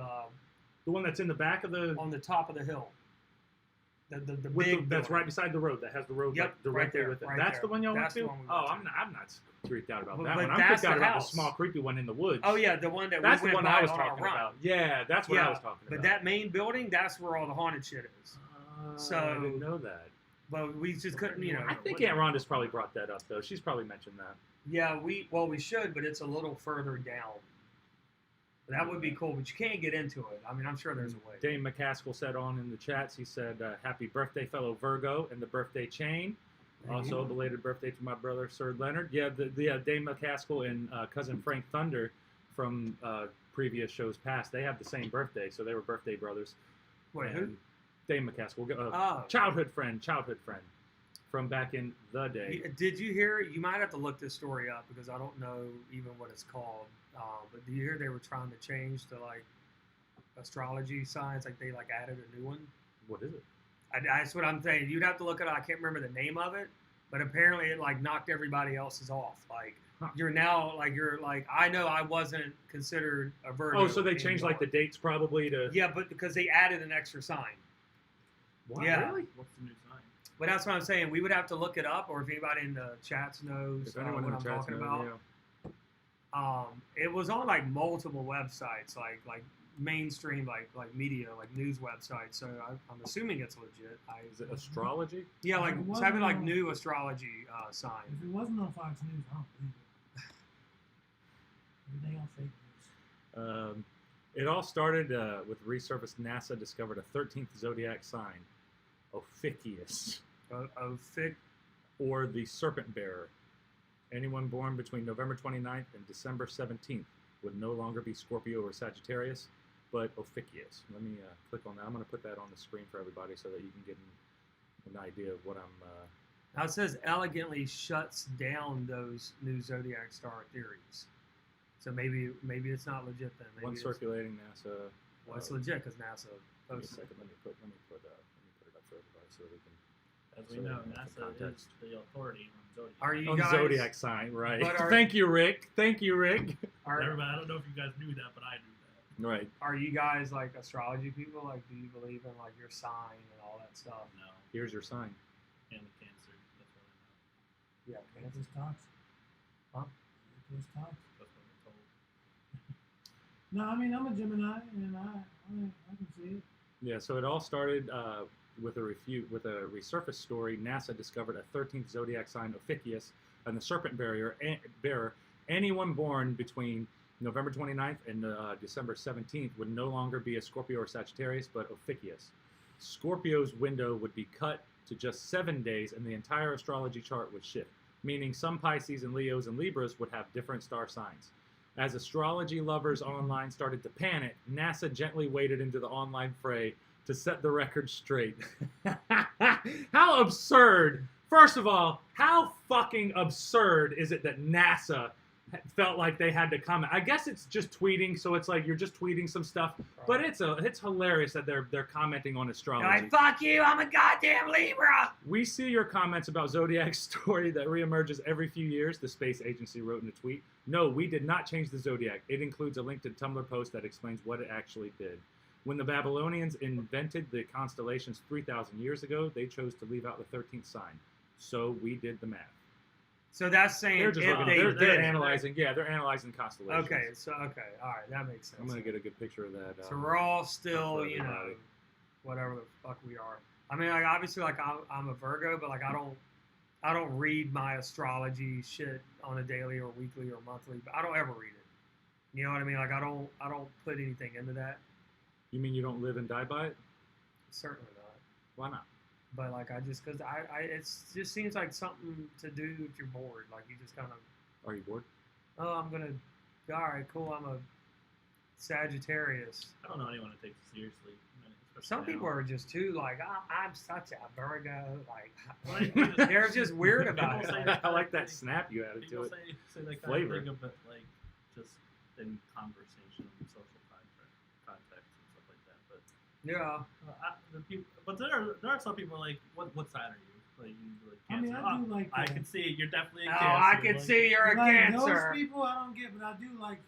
The one that's in the back of the. on the top of the hill. The With big that's building. right beside the road. That has the road Yep, like, directly right there, with it. right That's there. the one y'all That's the went to. one we went to. I'm not freaked out about But- that but one. I'm that's freaked out the about house. the small creepy one in the woods. Oh yeah, the one that That's we the went one by I was on our talking run. about. Yeah, that's what I was talking But about. that main building, that's where all the haunted shit is. So- I didn't know that. But we just couldn't, you know. I think Aunt Rhonda's probably brought that up though. She's probably mentioned that. Yeah, we should, but it's a little further down. That would be cool, but you can't get into it. I mean, I'm sure there's a way. Dane McCaskill said on in the chats, he said, happy birthday, fellow Virgo, and the birthday chain. Also, a belated birthday to my brother, Sir Leonard. Yeah, Dane McCaskill and cousin Frank Thunder from previous shows past, they have the same birthday, so they were birthday brothers. Wait, who? And Dane McCaskill, Oh. childhood friend from back in the day. Did you hear? You might have to look this story up because I don't know even what it's called. But do you hear they were trying to change the like astrology signs? Like they like added a new one. What is it? That's what I'm saying. You'd have to look it up. I can't remember the name of it, but apparently it like knocked everybody else's off. Like you're now like I know I wasn't considered a Virgo. Oh, so they changed like the anymore. dates probably to. Yeah, but because they added an extra sign. Wow, Yeah. really? What's the new sign? But that's what I'm saying. We would have to look it up, or if anybody in the chats knows If anyone what in I'm the chats talking knows, about. yeah. It was on like multiple websites, like mainstream, like media, like news websites. So I'm assuming it's legit. Is it astrology? Yeah, like It it's wasn't having like on- new astrology sign. If it wasn't on Fox News, I don't believe it. Everything on fake news. It all started with resurfaced NASA discovered a 13th zodiac sign, Ophiuchus, Thick. or the serpent bearer. Anyone born between November 29th and December 17th would no longer be Scorpio or Sagittarius, but Ophiuchus. Let me click on that. I'm going to put that on the screen for everybody so that you can get an idea of what I'm... Now it says elegantly shuts down those new zodiac star theories. So maybe it's not legit then. Maybe one it's, circulating NASA... well, it's legit because NASA Give me a posted it. second. Let me put it up for everybody so we can... As we So, know, for NASA context. is the authority on zodiac. Are you On guys? zodiac sign, right? But are- Thank you, Rick. Thank you, Rick. Everybody, I don't know if you guys knew that, but I knew that. Right. Are you guys like astrology people? Like, do you believe in like your sign and all that stuff? No, Here's your sign. and the Cancer. That's what I know. Yeah. It was toxic. Huh? It was toxic. That's what I'm told. No, I mean, I'm a Gemini, and I can see it. Yeah, so it all started with a resurfaced story. NASA discovered a 13th zodiac sign, Ophiuchus, and the serpent bearer. Anyone born between November 29th and December 17th would no longer be a Scorpio or Sagittarius, but Ophiuchus. Scorpio's window would be cut to just 7 days, and the entire astrology chart would shift, meaning some Pisces and Leos and Libras would have different star signs. As astrology lovers online started to panic, NASA gently waded into the online fray to set the record straight. How absurd! First of all, how fucking absurd is it that NASA felt like they had to comment? I guess it's just tweeting, so it's like you're just tweeting some stuff, but it's hilarious that they're commenting on astrology. Like, fuck you! I'm a goddamn Libra. We see your comments about Zodiac's story that reemerges every few years, the space agency wrote in a tweet. No, we did not change the Zodiac. It includes a link to Tumblr post that explains what it actually did. When the Babylonians invented the constellations 3,000 years ago, they chose to leave out the 13th sign. So we did the math. So that's saying They're just if looking, they they're did. analyzing. Yeah, they're analyzing constellations. Okay, so all right, that makes sense. I'm gonna get a good picture of that. So we're all still, for you know, everybody. whatever the fuck we are. I mean, like obviously, like I'm a Virgo, but like I don't read my astrology shit on a daily or weekly or monthly. But I don't ever read it. You know what I mean? Like I don't put anything into that. You mean you don't live and die by it? Certainly not. Why not? But like I just because it just seems like something to do if you're bored. Like you just kind of Are you bored? oh I'm gonna all right cool I'm a Sagittarius. I don't know anyone that takes it seriously. Especially Some now. people are just too like I'm such a Virgo. Like Like, they're just weird about People it. say I like that snap you added to People it. say that kind Flavor. of thing, but like just in conversation and social context and stuff like that. But Yeah. but there are some people like, what side are you? Like you like I mean, Cancer. I do like I that. can see it. You're definitely a Oh, Cancer. I can like, see you're a Like, Cancer. those people I don't get, but I do like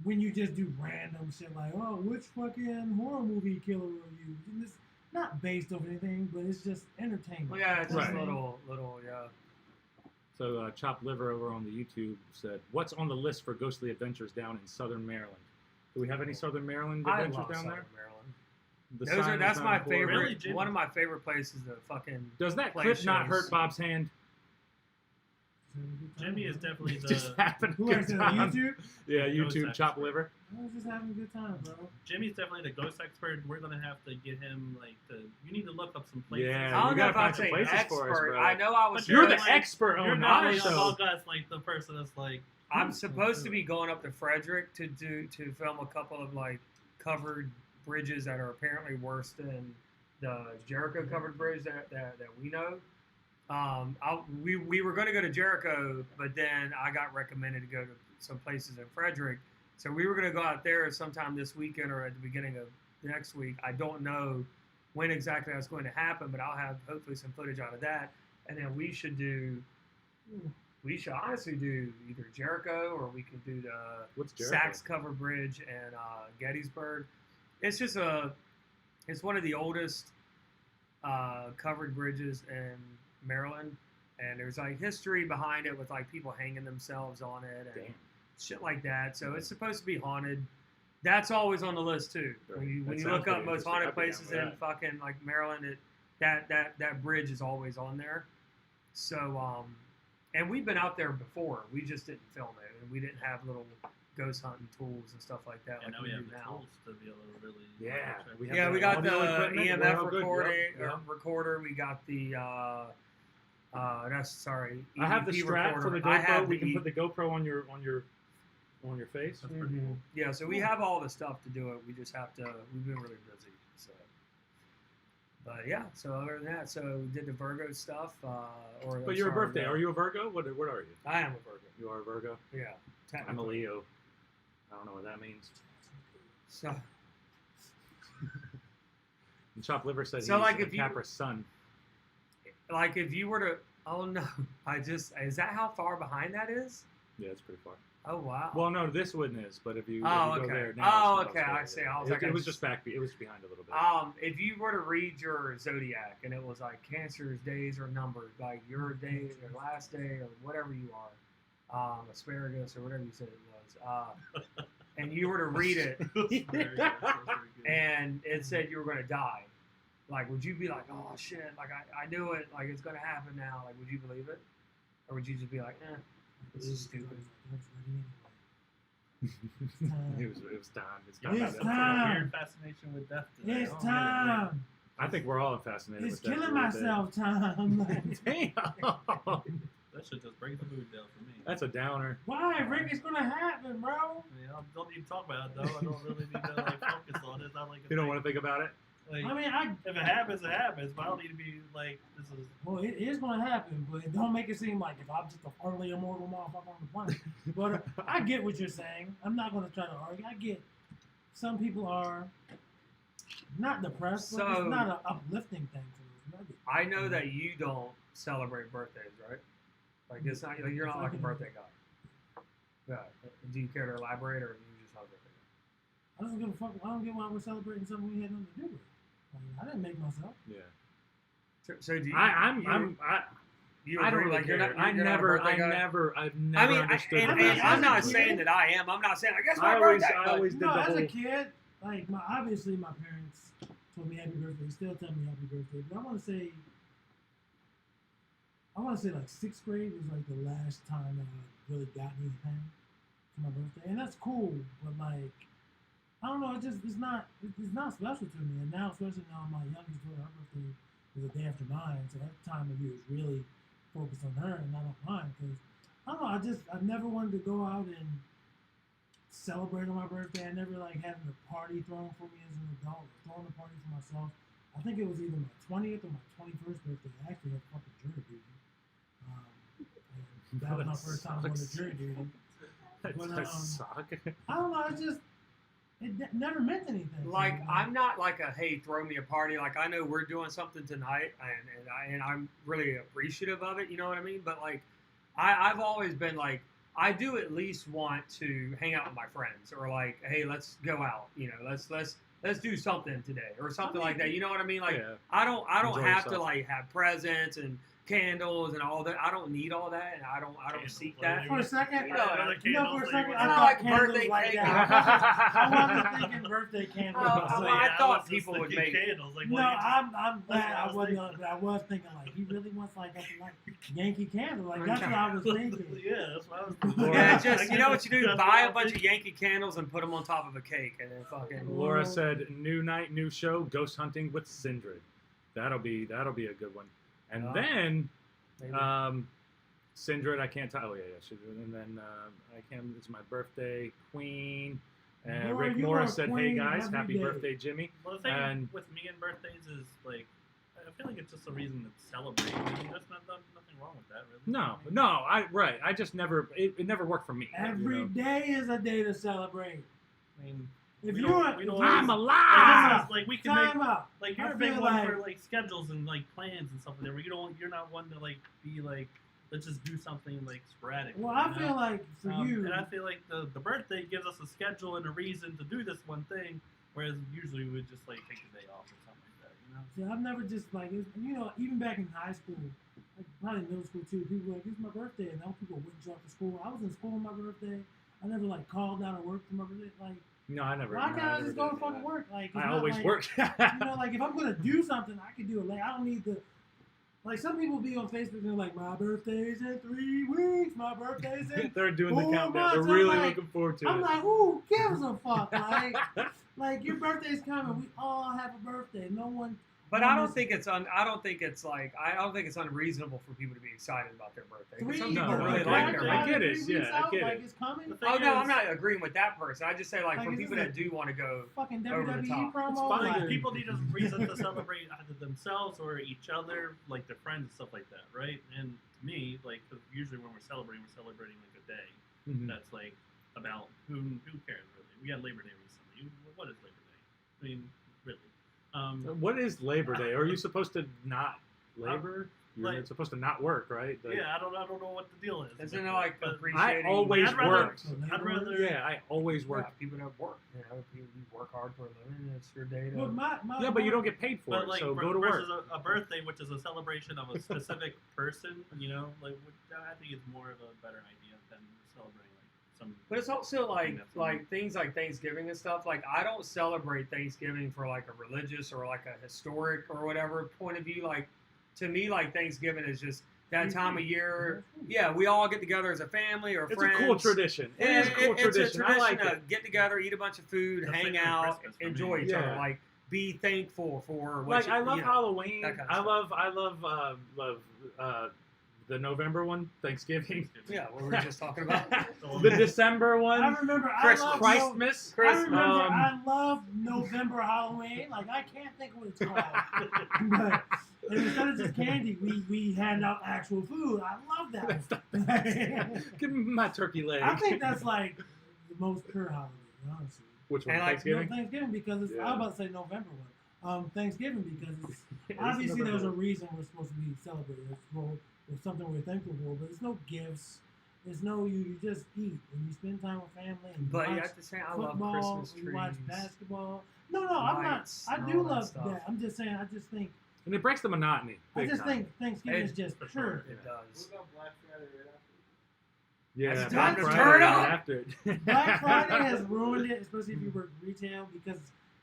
when you just do random shit like, oh, which fucking horror movie killer are you? And it's not based off anything, but it's just entertainment. Well, yeah, it's just Right. little, yeah. So Chopped Liver over on the YouTube said, "What's on the list for ghostly adventures down in Southern Maryland? Do we have any Southern Maryland I adventures love down Southern there?" Maryland. The Those sign are, is that's not my important. favorite. Really, Jimmy? One of my favorite places to fucking. Does that play clip not shows. hurt Bob's hand? Jimmy is definitely Just the having a Who good likes it on time. YouTube? Yeah, Ghost YouTube Chopped expert. Liver. I was just having a good time, bro. Jimmy's definitely the ghost expert. We're gonna have to get him like to. You need to look up some places. Yeah, I you don't know gotta if find I'd some say places expert. for us, bro. I know I was. But You're the supposed- expert You're on not our like show. among us, like the person that's like. I'm supposed to be going up to Frederick to film a couple of like covered bridges that are apparently worse than the Jericho covered bridge that we know. We were going to go to Jericho, but then I got recommended to go to some places in Frederick. So we were going to go out there sometime this weekend or at the beginning of next week. I don't know when exactly that's going to happen, but I'll have hopefully some footage out of that. And then we should honestly do either Jericho or we can do the What's Jericho? Saks Cover Bridge in Gettysburg. It's one of the oldest covered bridges in Maryland, and there's like history behind it with like people hanging themselves on it and Damn. shit like that. So it's supposed to be haunted. That's always on the list too. When you That look sounds up pretty most interesting. haunted I'd be down places with in that. fucking like Maryland, that bridge is always on there. So and we've been out there before. We just didn't film it, and we didn't have little ghost hunting tools and stuff like that And like now we we have do the now. tools to be able to really. Yeah, we have Yeah, the we got audio the equipment. We're EMF all good. recording Yep, yep. recorder. We got the I have the EVP strap for the recorder. I GoPro. have We the can put the GoPro on your face. That's pretty Mhm. cool. Yeah, so we have all the stuff to do it. We just have to. We've been really busy. So, but yeah. So other than that, so we did the Virgo stuff. But your birthday, are you a Virgo? What are you? I am a Virgo. You are a Virgo? Yeah. I'm a technically. Leo. I don't know what that means. So And Chopped Liver said So, he's like, a if you- Capra sun. like if you were to, oh no, is that how far behind that is? Yeah, it's pretty far. Oh wow. Well, no, this one is, but if you, Oh, if you okay. go there Oh, now, it's okay, not I as see. far. I was It, like, it I was just- just back. It was behind a little bit. If you were to read your zodiac and it was like Cancer's days are numbered, like your day, your last day, or whatever you are, asparagus or whatever you said it was, and you were to read it and it said you were going to die, like, would you be like, oh shit, like I knew it, like it's going to happen now, like would you believe it, or would you just be like, this is stupid? it was time. It's Yeah, time. It's that's time. a weird fascination with death. Today. It's I don't get it, time. I think we're all fascinated It's with that. killing a little bit. myself time. Damn. That shit just brings the mood down for me. That's a downer. Why, Rick? It's gonna happen, bro. I don't need to talk about it though. I don't really need to like focus on it. It's not like You don't want to think about it? Like, I mean, if it happens, it happens. But I don't need to be like this is. well, it is gonna happen, but it don't make it seem like if I'm just a early immortal motherfucker on the planet. But I get what you're saying. I'm not gonna try to argue. I get some people are not depressed, but So- it's not an uplifting thing for me. I know that you don't celebrate birthdays, right? Like it's not like you're not like a birthday guy. Yeah. Do you care to elaborate, or are you just not a birthday guy? I don't give a fuck. I don't get why we're celebrating something we had nothing to do with. I didn't make myself. Yeah. So do you? I You don't agree? really Like you're care. not. You're not a birthday guy? I've never understood. and birthdays. I'm not As a saying kid- that I am. I'm not saying like it's I my always- birthday. I but- always did No, the as whole. a kid, like obviously my parents told me happy birthday. They still tell me happy birthday. But I want to say like sixth grade was like the last time that I really got anything for my birthday, and that's cool. But like, I don't know, it's not special to me. And now, especially now, my youngest daughter, her birthday is the day after mine, so that time of year is really focused on her and not on mine. Because I don't know, I never wanted to go out and celebrate on my birthday. I never like having a party thrown for me as an adult, throwing a party for myself. I think it was either my 20th or my 21st birthday. I actually had fucking jury duty. And that was my first time going to jury duty. That But, does suck. I don't know. It never meant anything. to Like me. I'm not like a hey, throw me a party. Like I know we're doing something tonight, and I'm really appreciative of it. You know what I mean? But like I've always been like I do at least want to hang out with my friends, or like, hey, let's go out. You know, let's do something today, or something like that. You know what I mean? Like, Yeah. I don't Enjoy have to yourself. like have presents and candles and all that. I don't need all that, and I don't Candles, seek like, that. For a second, You know, Another for a candle second, flavor. I Not thought like candles birthday like cake. that. I wasn't thinking birthday candles. Oh, So, I yeah, thought was just people would thinking make- candles. Like, no, why you just- I'm glad That's I what I wasn't, was but I was thinking like he really wants like Yankee Candle. Like that's what I was thinking. Yeah, that's what I was thinking. Yeah, Laura- just you know what you do? That's Buy what a I'm bunch of thinking. Yankee candles and put them on top of a cake, and then fucking. Laura said, "New night, new show, ghost hunting with Sindred. That'll be a good one." And Yeah. then, Maybe. Sindred, I can't tell. Oh yeah, she did. And then I can't. It's my birthday, Queen. And Laura, Rick you Morris are said, "Hey Queen guys, every happy day." birthday, Jimmy." Well, the thing And- with me and birthdays is like, I feel like it's just a reason to celebrate. I mean, there's nothing wrong with that, really. No, I just never. It never worked for me. Every you know? day is a day to celebrate. I mean, If we you don't- are, we don't I'm always- alive. Like we can make time out. like I you're a big feel one like- for like schedules and like plans and stuff like that. Where you're not one to like be like, let's just do something like sporadic. Well, I you know? feel like for you, And I feel like the birthday gives us a schedule and a reason to do this one thing, whereas usually we would just like take the day off or something like that, you know? see, I've never just like even back in high school, like probably middle school too. People were like, "It's my birthday," and now people wouldn't show up to school. I was in school on my birthday. I never like called out of work for my birthday. Like, No, I never. why no, can't I never just go did to any of fucking that. work? Like, it's I not always like, work. You know, like if I'm gonna do something, I can do it. Like I don't need to. Like some people be on Facebook and they're like, "My birthday's in 3 weeks. My birthday's in." They're doing the 4 countdown. They're months. I'm really like- looking forward to I'm it. like, who gives a fuck? Like your birthday's coming. We all have a birthday. No one. But I don't think it's unreasonable for people to be excited about their birthday. 'Cause some people No, really I like get their it. birthday. I get it. 3 weeks Yeah, I out, get like it. it's coming. The thing Oh no, is- I'm not agreeing with that person. I just say like Like, for is people this that do want to go. Fucking Over the WWE top. promo. It's fine. Like, Like, people need a reason to celebrate either themselves or each other, like their friends and stuff like that, right? And to me, like, 'cause usually when we're celebrating like a day Mhm. that's like about who cares really. We got Labor Day recently. What is Labor Day? I mean, really. What is Labor Day? Are you supposed to not labor? You're like- supposed to not work, right? Like, Yeah, I don't know what the deal is. Isn't it like But- appreciating? I always I'd rather- worked. I'd rather. Yeah, I always Yeah, worked. people that work. You know, you work hard for a living. It's your day to. But my Yeah, but you don't get paid for But it, like so go to work. versus a birthday, which is a celebration of a specific person, you know, like I think it's more of a better idea than celebrating like some. But it's also like That's things like Thanksgiving and stuff. Like I don't celebrate Thanksgiving for like a religious or like a historic or whatever point of view. Like to me, like Thanksgiving is just that time of year. Yeah, we all get together as a family or It's friends. a cool tradition. It And is a cool it's tradition. a I tradition like to it. get together, eat a bunch of food, That's hang like out, Christmas for enjoy me. each other. Yeah. Like be thankful for what Like you, I love you know. Halloween. that kind of I love the November one, Thanksgiving. Yeah, what we were just talking about. The December I one, remember. Christmas. I love Christmas. I remember. Um, I love November Halloween. Like I can't think of what it's called. But instead of just candy, we hand out actual food. I love that. Give me my turkey leg. I think that's like the most pure holiday, honestly. Which one? And like, No, Thanksgiving? Thanksgiving because it's. I Yeah. was about to say November one. Thanksgiving because it's It's obviously November there's a one. reason we're supposed to be celebrating. It's something we're thankful for, but it's no gifts. It's no you just eat and you spend time with family and you But you watch have to say, I love football. Christmas You trees. watch basketball. No, I'm not. lights, I and do all that love stuff. that. I'm just saying. I just think. And it breaks the monotony. I big just time. think Thanksgiving is It- just for pure. sure. It does. Yeah, That's Black time to Friday turn right up. after it. Black Friday has ruined it, especially if you work retail, because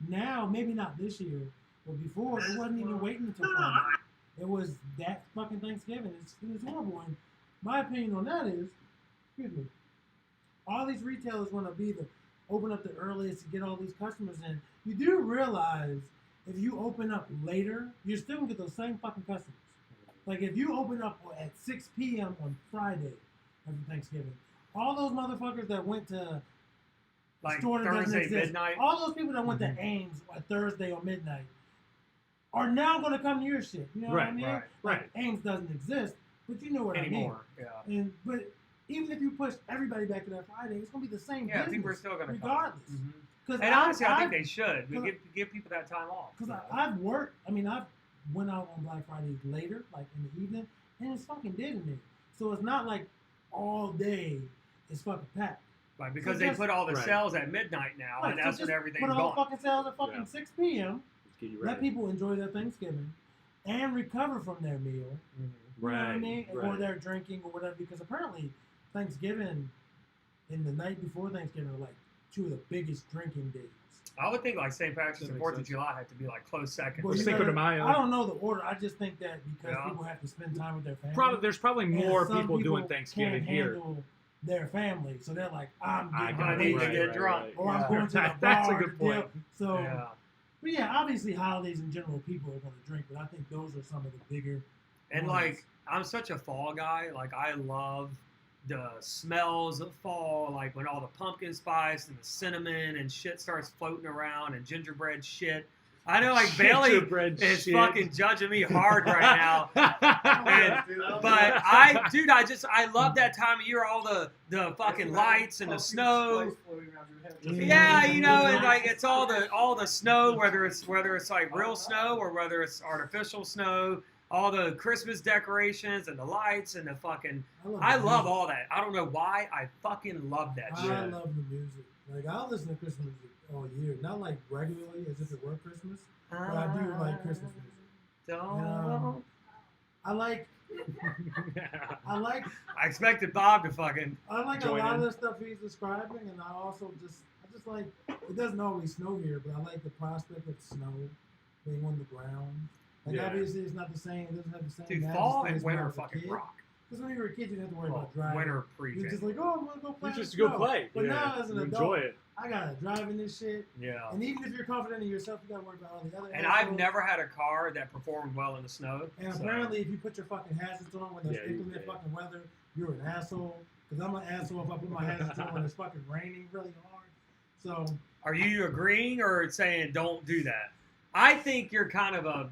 now maybe not this year, but before it wasn't even waiting until Friday. It was that fucking Thanksgiving. It was horrible. And my opinion on that is, excuse me, all these retailers want to be the open up the earliest to get all these customers in. You do realize if you open up later, you're still gonna get those same fucking customers. Like if you open up at 6 p.m. on Friday after Thanksgiving, all those motherfuckers that went to Like store that doesn't Thursday exist, midnight. all those people that went to Ames on Thursday or midnight are now gonna come to your shit. You know what I Right, mean? right, Like, Ames doesn't exist, but you know what anymore. I Yeah. mean. And but even if you push everybody back to that Friday, it's gonna be the same Yeah, business. people are still going to regardless. Come. Because And honestly, I think they should. We cause give people that time off. Because I've worked. I mean, I've went out on Black Friday later, like in the evening, and it's fucking dead in there. So it's not like all day it's fucking packed. Right, because So they just- put all the Right. sales at midnight now, Right, and so that's just when everything's put all gone. fucking sales at fucking Yeah. 6 p.m. Let's get you Let ready. people enjoy their Thanksgiving and recover from their meal. Mm-hmm. You know what I Right, mean? Or right. their drinking or whatever. Because apparently Thanksgiving and the night before Thanksgiving are like two of the biggest drinking days. I would think like St. Patrick's That and makes 4th of sense. July have to be like close second. Well, you Cinco gotta- de Mayo. I don't know the order. I just think that because Yeah. people have to spend time with their family. There's probably and more some people doing can't Thanksgiving here. handle their family, so they're like, I'm I getting got I it. need to wasted, get drunk. or I'm Yeah. going to the bar. That's a good to deal. point. So, Yeah. but yeah, obviously holidays in general, people are going to drink, but I think those are some of the bigger. And ones. like, I'm such a fall guy. Like, I love the smells of fall, like when all the pumpkin spice and the cinnamon and shit starts floating around and gingerbread shit. I know, like, Bailey Gingerbread is shit. fucking judging me hard right now. But I love that time of year, all the fucking lights and the snow. Yeah, you know, and like it's all the snow, whether it's like real snow or whether it's artificial snow, all the Christmas decorations and the lights and the fucking. I love all that. I don't know why. I fucking love that shit. I love the music. Like I'll listen to Christmas music all year, not like regularly as if it were Christmas, but I do like Christmas music. Don't. I like I expected Bob to fucking. a Join lot in. of the stuff he's describing, and I just like it doesn't always snow here, but I like the prospect of snow being on the ground. Like Yeah. obviously it's not the same. It doesn't have the same. Dude, majesty fall as and when I winter was a fucking kid. rock. Because when you were a kid, you didn't have to worry Well, about driving. winter pre. You're just like, oh, I'm gonna go play. You in just the go snow. play. But Yeah. now as an You adult, enjoy it. I gotta drive in this shit. Yeah. And even if you're confident in yourself, you gotta worry about all the other. And I've assholes. never had a car that performed well in the snow. And so- apparently, if you put your fucking hazards on when there's Yeah, you- inclement yeah. fucking weather, you're an asshole. Because I'm an asshole if I put my hazards on when it's fucking raining really hard. So Are you agreeing or saying don't do that? I think you're kind of a.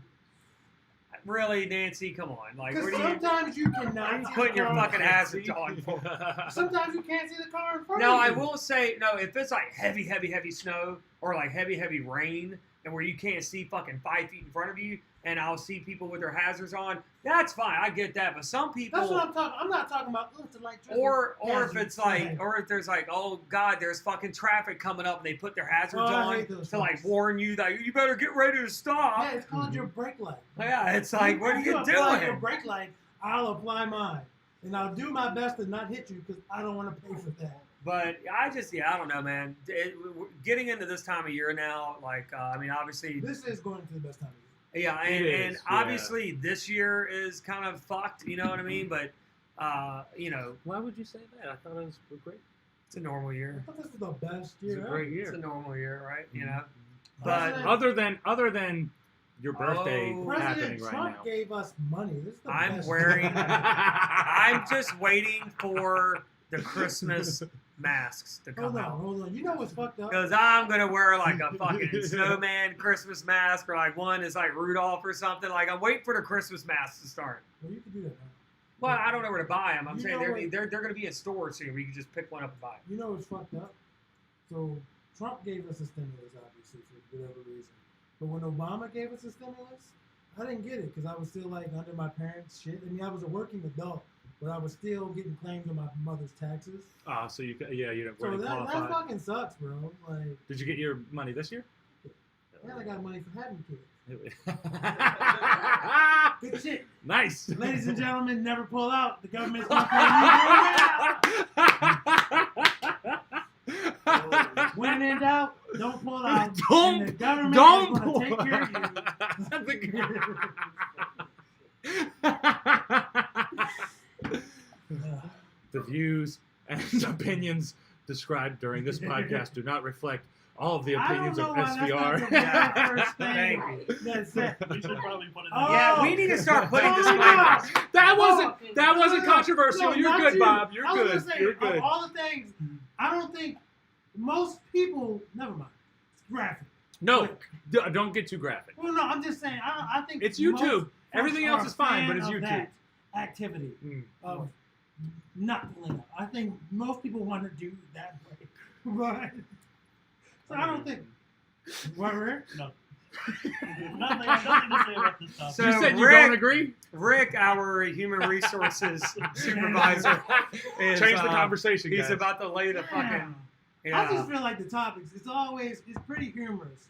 Really, Nancy? Come on. Like, where because do you. sometimes you cannot see Putting the your car. fucking hazards on. Sometimes you can't see the car in front No, of I you. will say, no, if it's like heavy snow or like heavy rain and where you can't see fucking 5 feet in front of you and I'll see people with their hazards on, that's fine. I get that. But some people. That's what I'm talking. I'm not talking about. It's a light drizzle. Or if hazards. it's like, or if there's like, oh God, there's fucking traffic coming up, and they put their hazards Oh, I on hate those to like fuckers. warn you that you better get ready to stop. Yeah, it's called your brake light. Yeah, it's like, what are you apply your doing? brake light, I'll apply mine, and I'll do my best to not hit you because I don't want to pay for that. But I don't know, man. Getting into this time of year now, like, I mean, obviously, This is going to be the best time of year. yeah, It and is, yeah. obviously this year is kind of fucked. You know what I mean? But you know, Why would you say that? I thought it was great. it's a normal I year. thought this was the best It's year. a ever. great It's a year. normal year, right? You know, President- but Other than your birthday Oh. happening President right Trump now. gave us money. This is the I'm best wearing. year. I'm just waiting for the Christmas masks to come out. Hold on. You know what's fucked up? Because I'm gonna wear like a fucking snowman Christmas mask, or like one is like Rudolph or something. Like I'm waiting for the Christmas masks to start. Well, you can do that now. Well, I don't know where to buy them. I'm You saying know they're gonna be in stores soon where you can just pick one up and buy it. You know what's fucked up? So Trump gave us a stimulus, obviously, for whatever reason. But when Obama gave us a stimulus, I didn't get it because I was still like under my parents' shit. I mean, I was a working adult, but I was still getting claims on my mother's taxes. So you didn't So really that qualify. fucking sucks, bro. Like, Did you get your money this year? and I got money for having kids. Good shit. Nice. Ladies and gentlemen, never pull out. The government's not paying you right now. When in doubt, don't pull out. Don't- And the government don't is pull going to take care of you. The views and opinions described during this podcast do not reflect all of the opinions of SVR. Thank you. That's it. We should probably put it in Oh. Yeah, we need to start putting Oh, disclaimers. That wasn't No, controversial. no, You're not good, you. Bob. You're I was good. gonna say, You're of good. all the things, I don't think most people. Never mind. It's graphic. No, don't get too graphic. Well, no, I'm just saying. I think It's most YouTube. folks Everything are else is a fine, fan but it's of YouTube. that activity Mm. of not pulling up. I think most people want to do that way, but so I don't think. What, Rick? No. Nothing to say about this topic. So You said you Rick- don't agree? Rick, our human resources supervisor, is, Change the conversation, He's guys. about to lay the fucking. I just feel like the topics, it's pretty humorous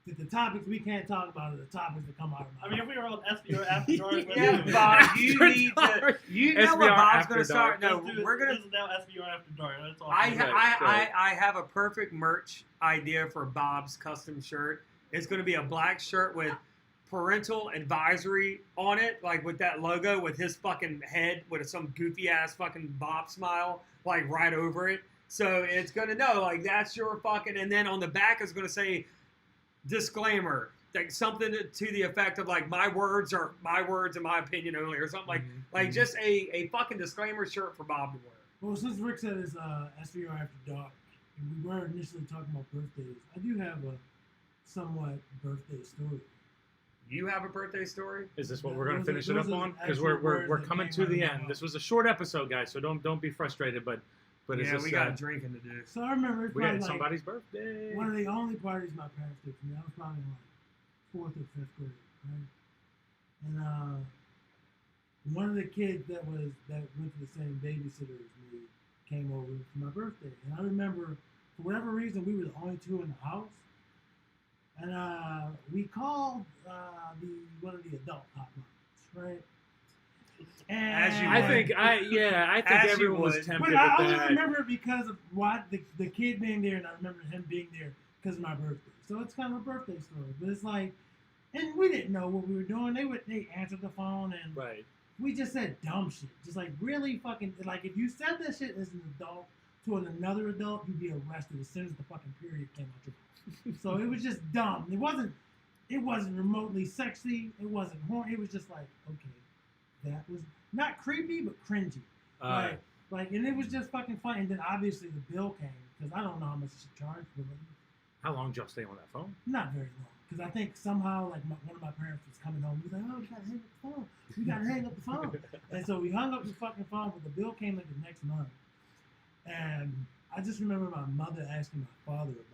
that the topics we can't talk about are the topics that come out of my I mean, if mouth. we were on SBR after dark, Yeah, Bob, you After need to. dark. You know what SBR Bob's after gonna start. dark. No, we're gonna. This is now SBR after dark. That's all. I have a perfect merch idea for Bob's custom shirt. It's going to be a black shirt with parental advisory on it, like with that logo with his fucking head with some goofy ass fucking Bob smile, like right over it. So it's going to know, like, that's your fucking, and then on the back is going to say disclaimer, like something to the effect of like my words are my words and my opinion only, or something like just a fucking disclaimer shirt for Bob to wear. Well, since Rick said it's SVR After Dark, and we were initially talking about birthdays, I do have a somewhat birthday story. You have a birthday story? Is this what we're going to Those finish are- it up those are on? Because actual we're words that coming came to out the of my end. mouth. This was a short episode, guys, so don't be frustrated. But is Yeah, this we got drinking to do. So I remember it's we probably got like somebody's birthday? one of the only parties my parents did for me. I was probably in like 4th or 5th grade, right? And one of the kids that went to the same babysitter as me came over for my birthday. And I remember, for whatever reason, we were the only two in the house. And we called one of the adult hotlines, right? And As you I would. think As you everyone was would. tempted but with I only that. remember it because of what the kid being there, and I remember him being there because of my birthday. So it's kind of a birthday story. But it's like, and we didn't know what we were doing. They answered the phone, and Right. we just said dumb shit. Just like really fucking, like if you said that shit as an adult to another adult, you'd be arrested as soon as the fucking period came out your mouth. So it was just dumb. It wasn't remotely sexy. It wasn't horny. It was just like, okay, that was not creepy, but cringy. Like, and it was just fucking funny. And then obviously the bill came, because I don't know how much it should charge for it. How long did y'all stay on that phone? Not very long. Because I think somehow, like, one of my parents was coming home. He was like, oh, we got to hang up the phone. We got to hang up the phone. And so we hung up the fucking phone, but the bill came like the next month. And I just remember my mother asking my father about it.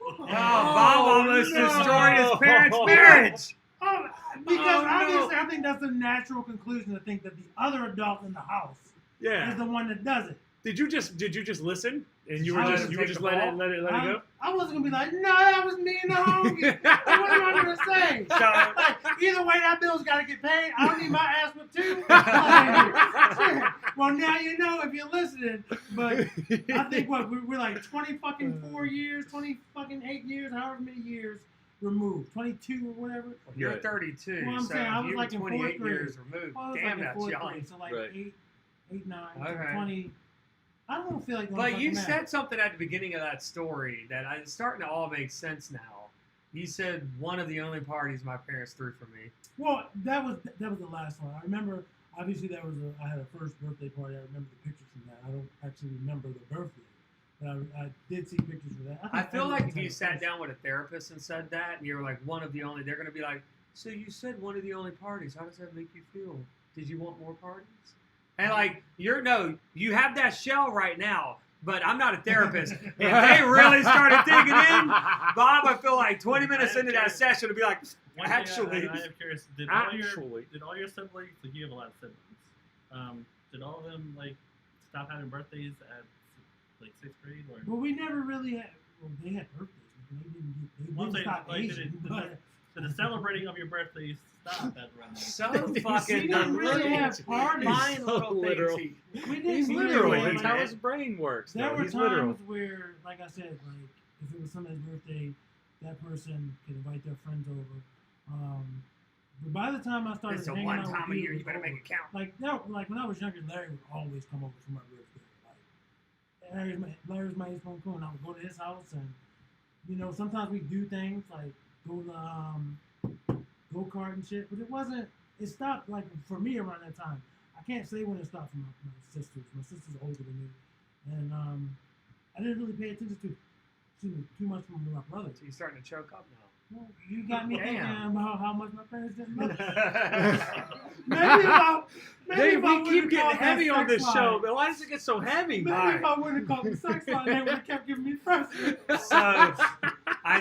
Oh, Bob almost no. destroyed his parents' marriage. Oh, because obviously I think that's a natural conclusion to think that the other adult in the house Yeah. is the one that does it. Did you just listen and you were I just would let it go? I wasn't gonna be like, no, that was me and the homie. What am I gonna say? Like, either way, that bill's gotta get paid. I don't need my ass whipped too. Like, well, now you know if you're listening. But I think we're like 20 fucking 4 years, 20 fucking 8 years, however many years removed, 22 or whatever. You're 32, Well, I'm so saying I was you like were in 28 4th grade. years removed. Well, I was Damn, like in that's 4th young. grade, so like Right. 8, 9, Okay. 20. I don't feel like. But you said something at the beginning of that story that it's starting to all make sense now. You said one of the only parties my parents threw for me. Well, that was the last one. I remember. Obviously, I had a first birthday party. I remember the pictures from that. I don't actually remember the birthday, but I did see pictures of that. I feel like if you everyone's sat had a down with a therapist and said that, and you're like one of the only, they're going to be like, so you said one of the only parties. How does that make you feel? Did you want more parties? And like, you have that shell right now, but I'm not a therapist. If they really started digging in, Bob, I feel like 20 minutes into that session, it'll be like, actually. I am curious. Did all your siblings? Like you have a lot of siblings. Did all of them like stop having birthdays at like 6th grade? Or Well, we never really had. Well, they had birthdays. They One didn't thing, stop like, Asian, but did the celebrating of your birthdays stop at around? So we fucking didn't really have parties. Fine little literal. things. We didn't He's really literal. have, That's like, how his brain works. There though. were He's times literal. where, like I said, like if it was somebody's birthday, that person could invite their friends over. But by the time I started It's a hanging one out with time a year. it You better make it count. Like when I was younger, Larry would always come over for my birthday. Like Larry's my age cool, and I would go to his house, and sometimes we do things like go to go kart and shit. But it wasn't. It stopped like for me around that time. I can't say when it stopped for my sisters. My sister's older than me, and I didn't really pay attention to too much from my brother. So you're starting to choke up now. Well, you got me Damn. thinking about how much my parents didn't love me. Maybe if I we would've keep getting called that heavy on sex this line. show, but why does it get so heavy? Maybe if I wouldn't have called the sex line, they would have kept giving me presents. So, I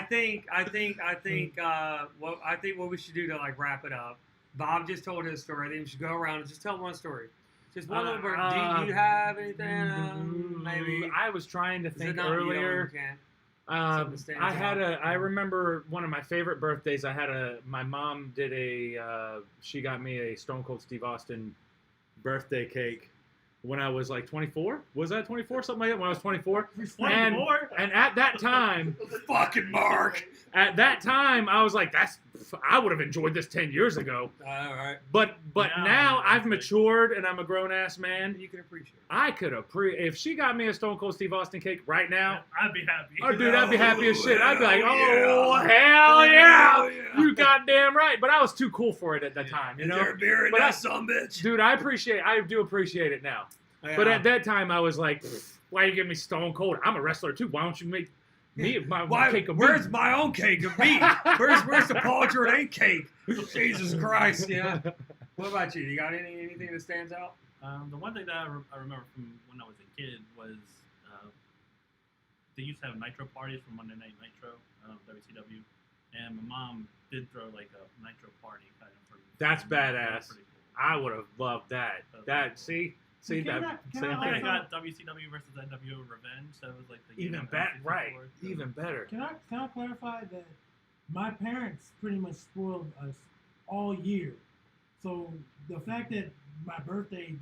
think what we should do to like wrap it up. Bob just told his story. I think we should go around and just tell one story. Just one little bird. Do you have anything? Maybe. I was trying to Is it think not- you don't- earlier. you can't? I had out. I remember one of my favorite birthdays. My mom did she got me a Stone Cold Steve Austin birthday cake when I was like 24. Was that 24? Something like that. When I was 24. 24? And at that time, Fucking Mark. at that time, I was like, I would have enjoyed this 10 years ago. All right. But Yeah, now I've exactly. matured and I'm a grown ass man. You can appreciate it. I could if she got me a Stone Cold Steve Austin cake right now. I'd be happy. Oh, dude, I'd be happy as shit. I'd be like, Oh, oh, yeah. hell yeah. Oh, yeah. You goddamn right. But I was too cool for it at that time, you know? Is there a beer in But that sumbitch? Dude, I do appreciate it now. But at that time, I was like, why you give me Stone Cold? I'm a wrestler too. Why don't you make me my cake of me? Where's my own cake of me? Where's the Paul Jordan cake? Jesus Christ, yeah. What about you? You got anything that stands out? The one thing that I remember from when I was a kid was they used to have Nitro parties from Monday Night Nitro, WCW, and my mom did throw like a Nitro party kind of for. That's That was badass. pretty cool. I would have loved that. See Can that I- can same I And I thing. got WCW versus NWO Revenge. That was like the Even event better, I was right? looking forward to. Even better. Can I clarify that my parents pretty much spoiled us all year. So the fact that my birthday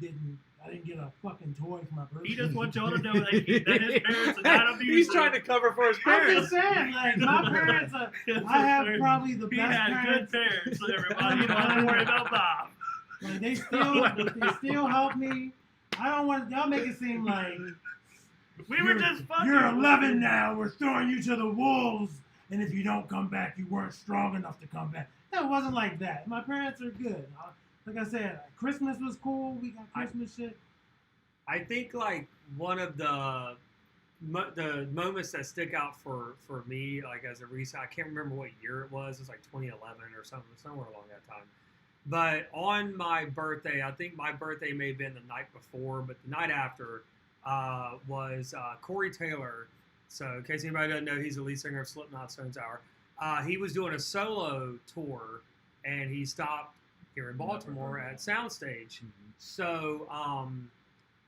I didn't get a fucking toy for my birthday. He just wants y'all to know that his parents are not abusive. He's trying to cover for his I'm parents. just saying, like my parents are. I have probably the He best had parents. good parents, so everybody. You don't have to worry about Bob. Like they still help me. I don't want y'all make it seem like We were just fucking. you're 11 now. We're throwing you to the wolves, and if you don't come back, you weren't strong enough to come back. It wasn't like that. My parents are good. Like I said, Christmas was cool. We got Christmas shit. I think like one of the moments that stick out for me, like as a recent, I can't remember what year it was. It was like 2011 or something, somewhere along that time. But on my birthday, I think my birthday may have been the night before, but the night after was Corey Taylor. So in case anybody doesn't know, he's the lead singer of Slipknot, Stone Sour. He was doing a solo tour, and he stopped here in Baltimore at Soundstage. So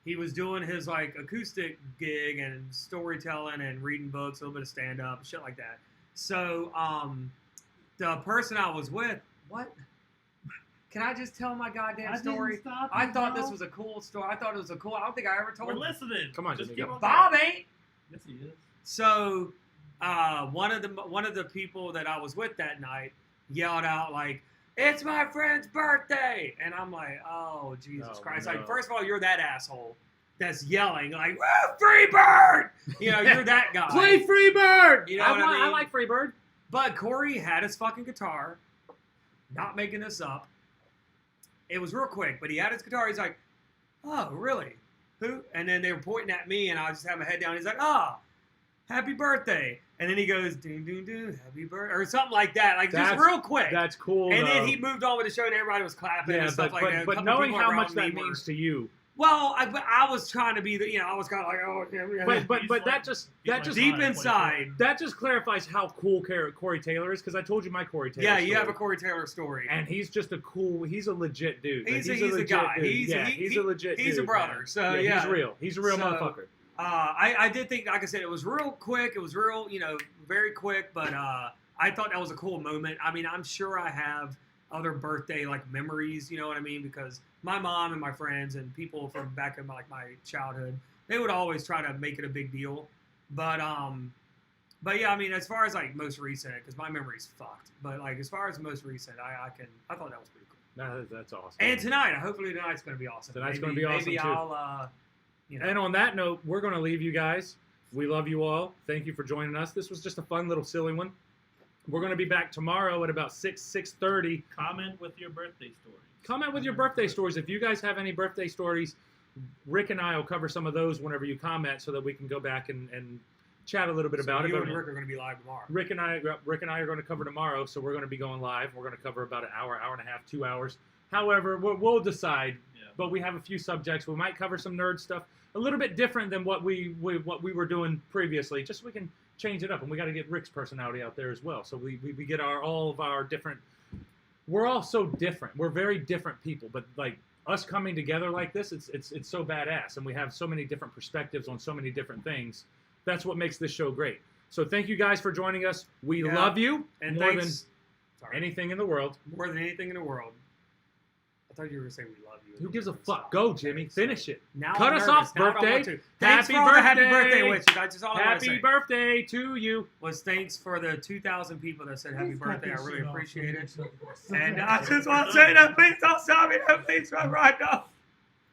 he was doing his like acoustic gig and storytelling and reading books, a little bit of stand up, shit like that. So the person I was with, what? Can I just tell my goddamn story? I thought this was a cool story. I thought it was a cool. I don't think I ever told We're you. listening. Come on, just Jimmy, keep go. on Bob going. ain't. Yes, he is. So one of the people that I was with that night yelled out like, "It's my friend's birthday," and I'm like, "Oh Jesus Oh, Christ!" no. Like, first of all, you're that asshole that's yelling like, "Woo, Freebird!" You know, you're that guy. Play Freebird. You know what I mean? I like Freebird. But Corey had his fucking guitar. Not making this up. It was real quick, but he had his guitar. He's like, "Oh, really? Who?" And then they were pointing at me, and I just had my head down. He's like, "Oh, happy birthday!" And then he goes, "Ding, ding, ding, happy birthday," or something like that, like just real quick. That's cool. And then though. he moved on with the show, and everybody was clapping yeah, and stuff but, like that. A but couple knowing people how around much that me were- means to you. Well, I was trying to be the, I was kind of like, oh, yeah. But that just deep inside. that just clarifies how cool Corey Taylor is, because I told you my Corey Taylor. Yeah, you story. have a Corey Taylor story. And he's just he's a legit dude. He's Like, a legit guy. dude. He's a legit dude. He's a brother. man. So He's real. He's a real So, motherfucker. I did think, like I said, it was real quick. It was real, very quick. But I thought that was a cool moment. I mean, I'm sure I have other birthday like memories. You know what I mean? Because my mom and my friends and people from back in my childhood, they would always try to make it a big deal. But yeah, I mean, as far as like most recent, because my memory's fucked. But like as far as most recent, I thought that was pretty cool. That's awesome. And hopefully tonight's going to be awesome. Tonight's gonna be awesome, Maybe too. I'll, And on that note, we're going to leave you guys. We love you all. Thank you for joining us. This was just a fun little silly one. We're going to be back tomorrow at about 6:30. Comment with your birthday story. Comment with your birthday stories. If you guys have any birthday stories, Rick and I will cover some of those whenever you comment, so that we can go back and chat a little bit about it. You But and Rick are going to be live tomorrow. Rick and I are going to cover tomorrow, so we're going to be going live. We're going to cover about an hour and a half, 2 hours However, we'll decide. Yeah. But we have a few subjects. We might cover some nerd stuff, a little bit different than what we were doing previously, just so we can change it up. And we got to get Rick's personality out there as well. So we get all of our different. We're all so different. We're very different people, but like us coming together like this, it's so badass, and we have so many different perspectives on so many different things. That's what makes this show great. So thank you guys for joining us. We love you And more thanks, than anything in the world. more than anything in the world. I thought you were going to say we love you. Who gives a fuck? Go, Jimmy. Finish it. Now Cut I'm us nervous. off, Now I don't birthday. want to. Thanks Happy for all the happy birthday. birthday wishes. That's just all I want to say. Happy birthday to you. Was thanks for the 2,000 people that said happy Please cut birthday. I this really shit off. appreciate it. And And I just want to say that please don't stop me. Please, right now.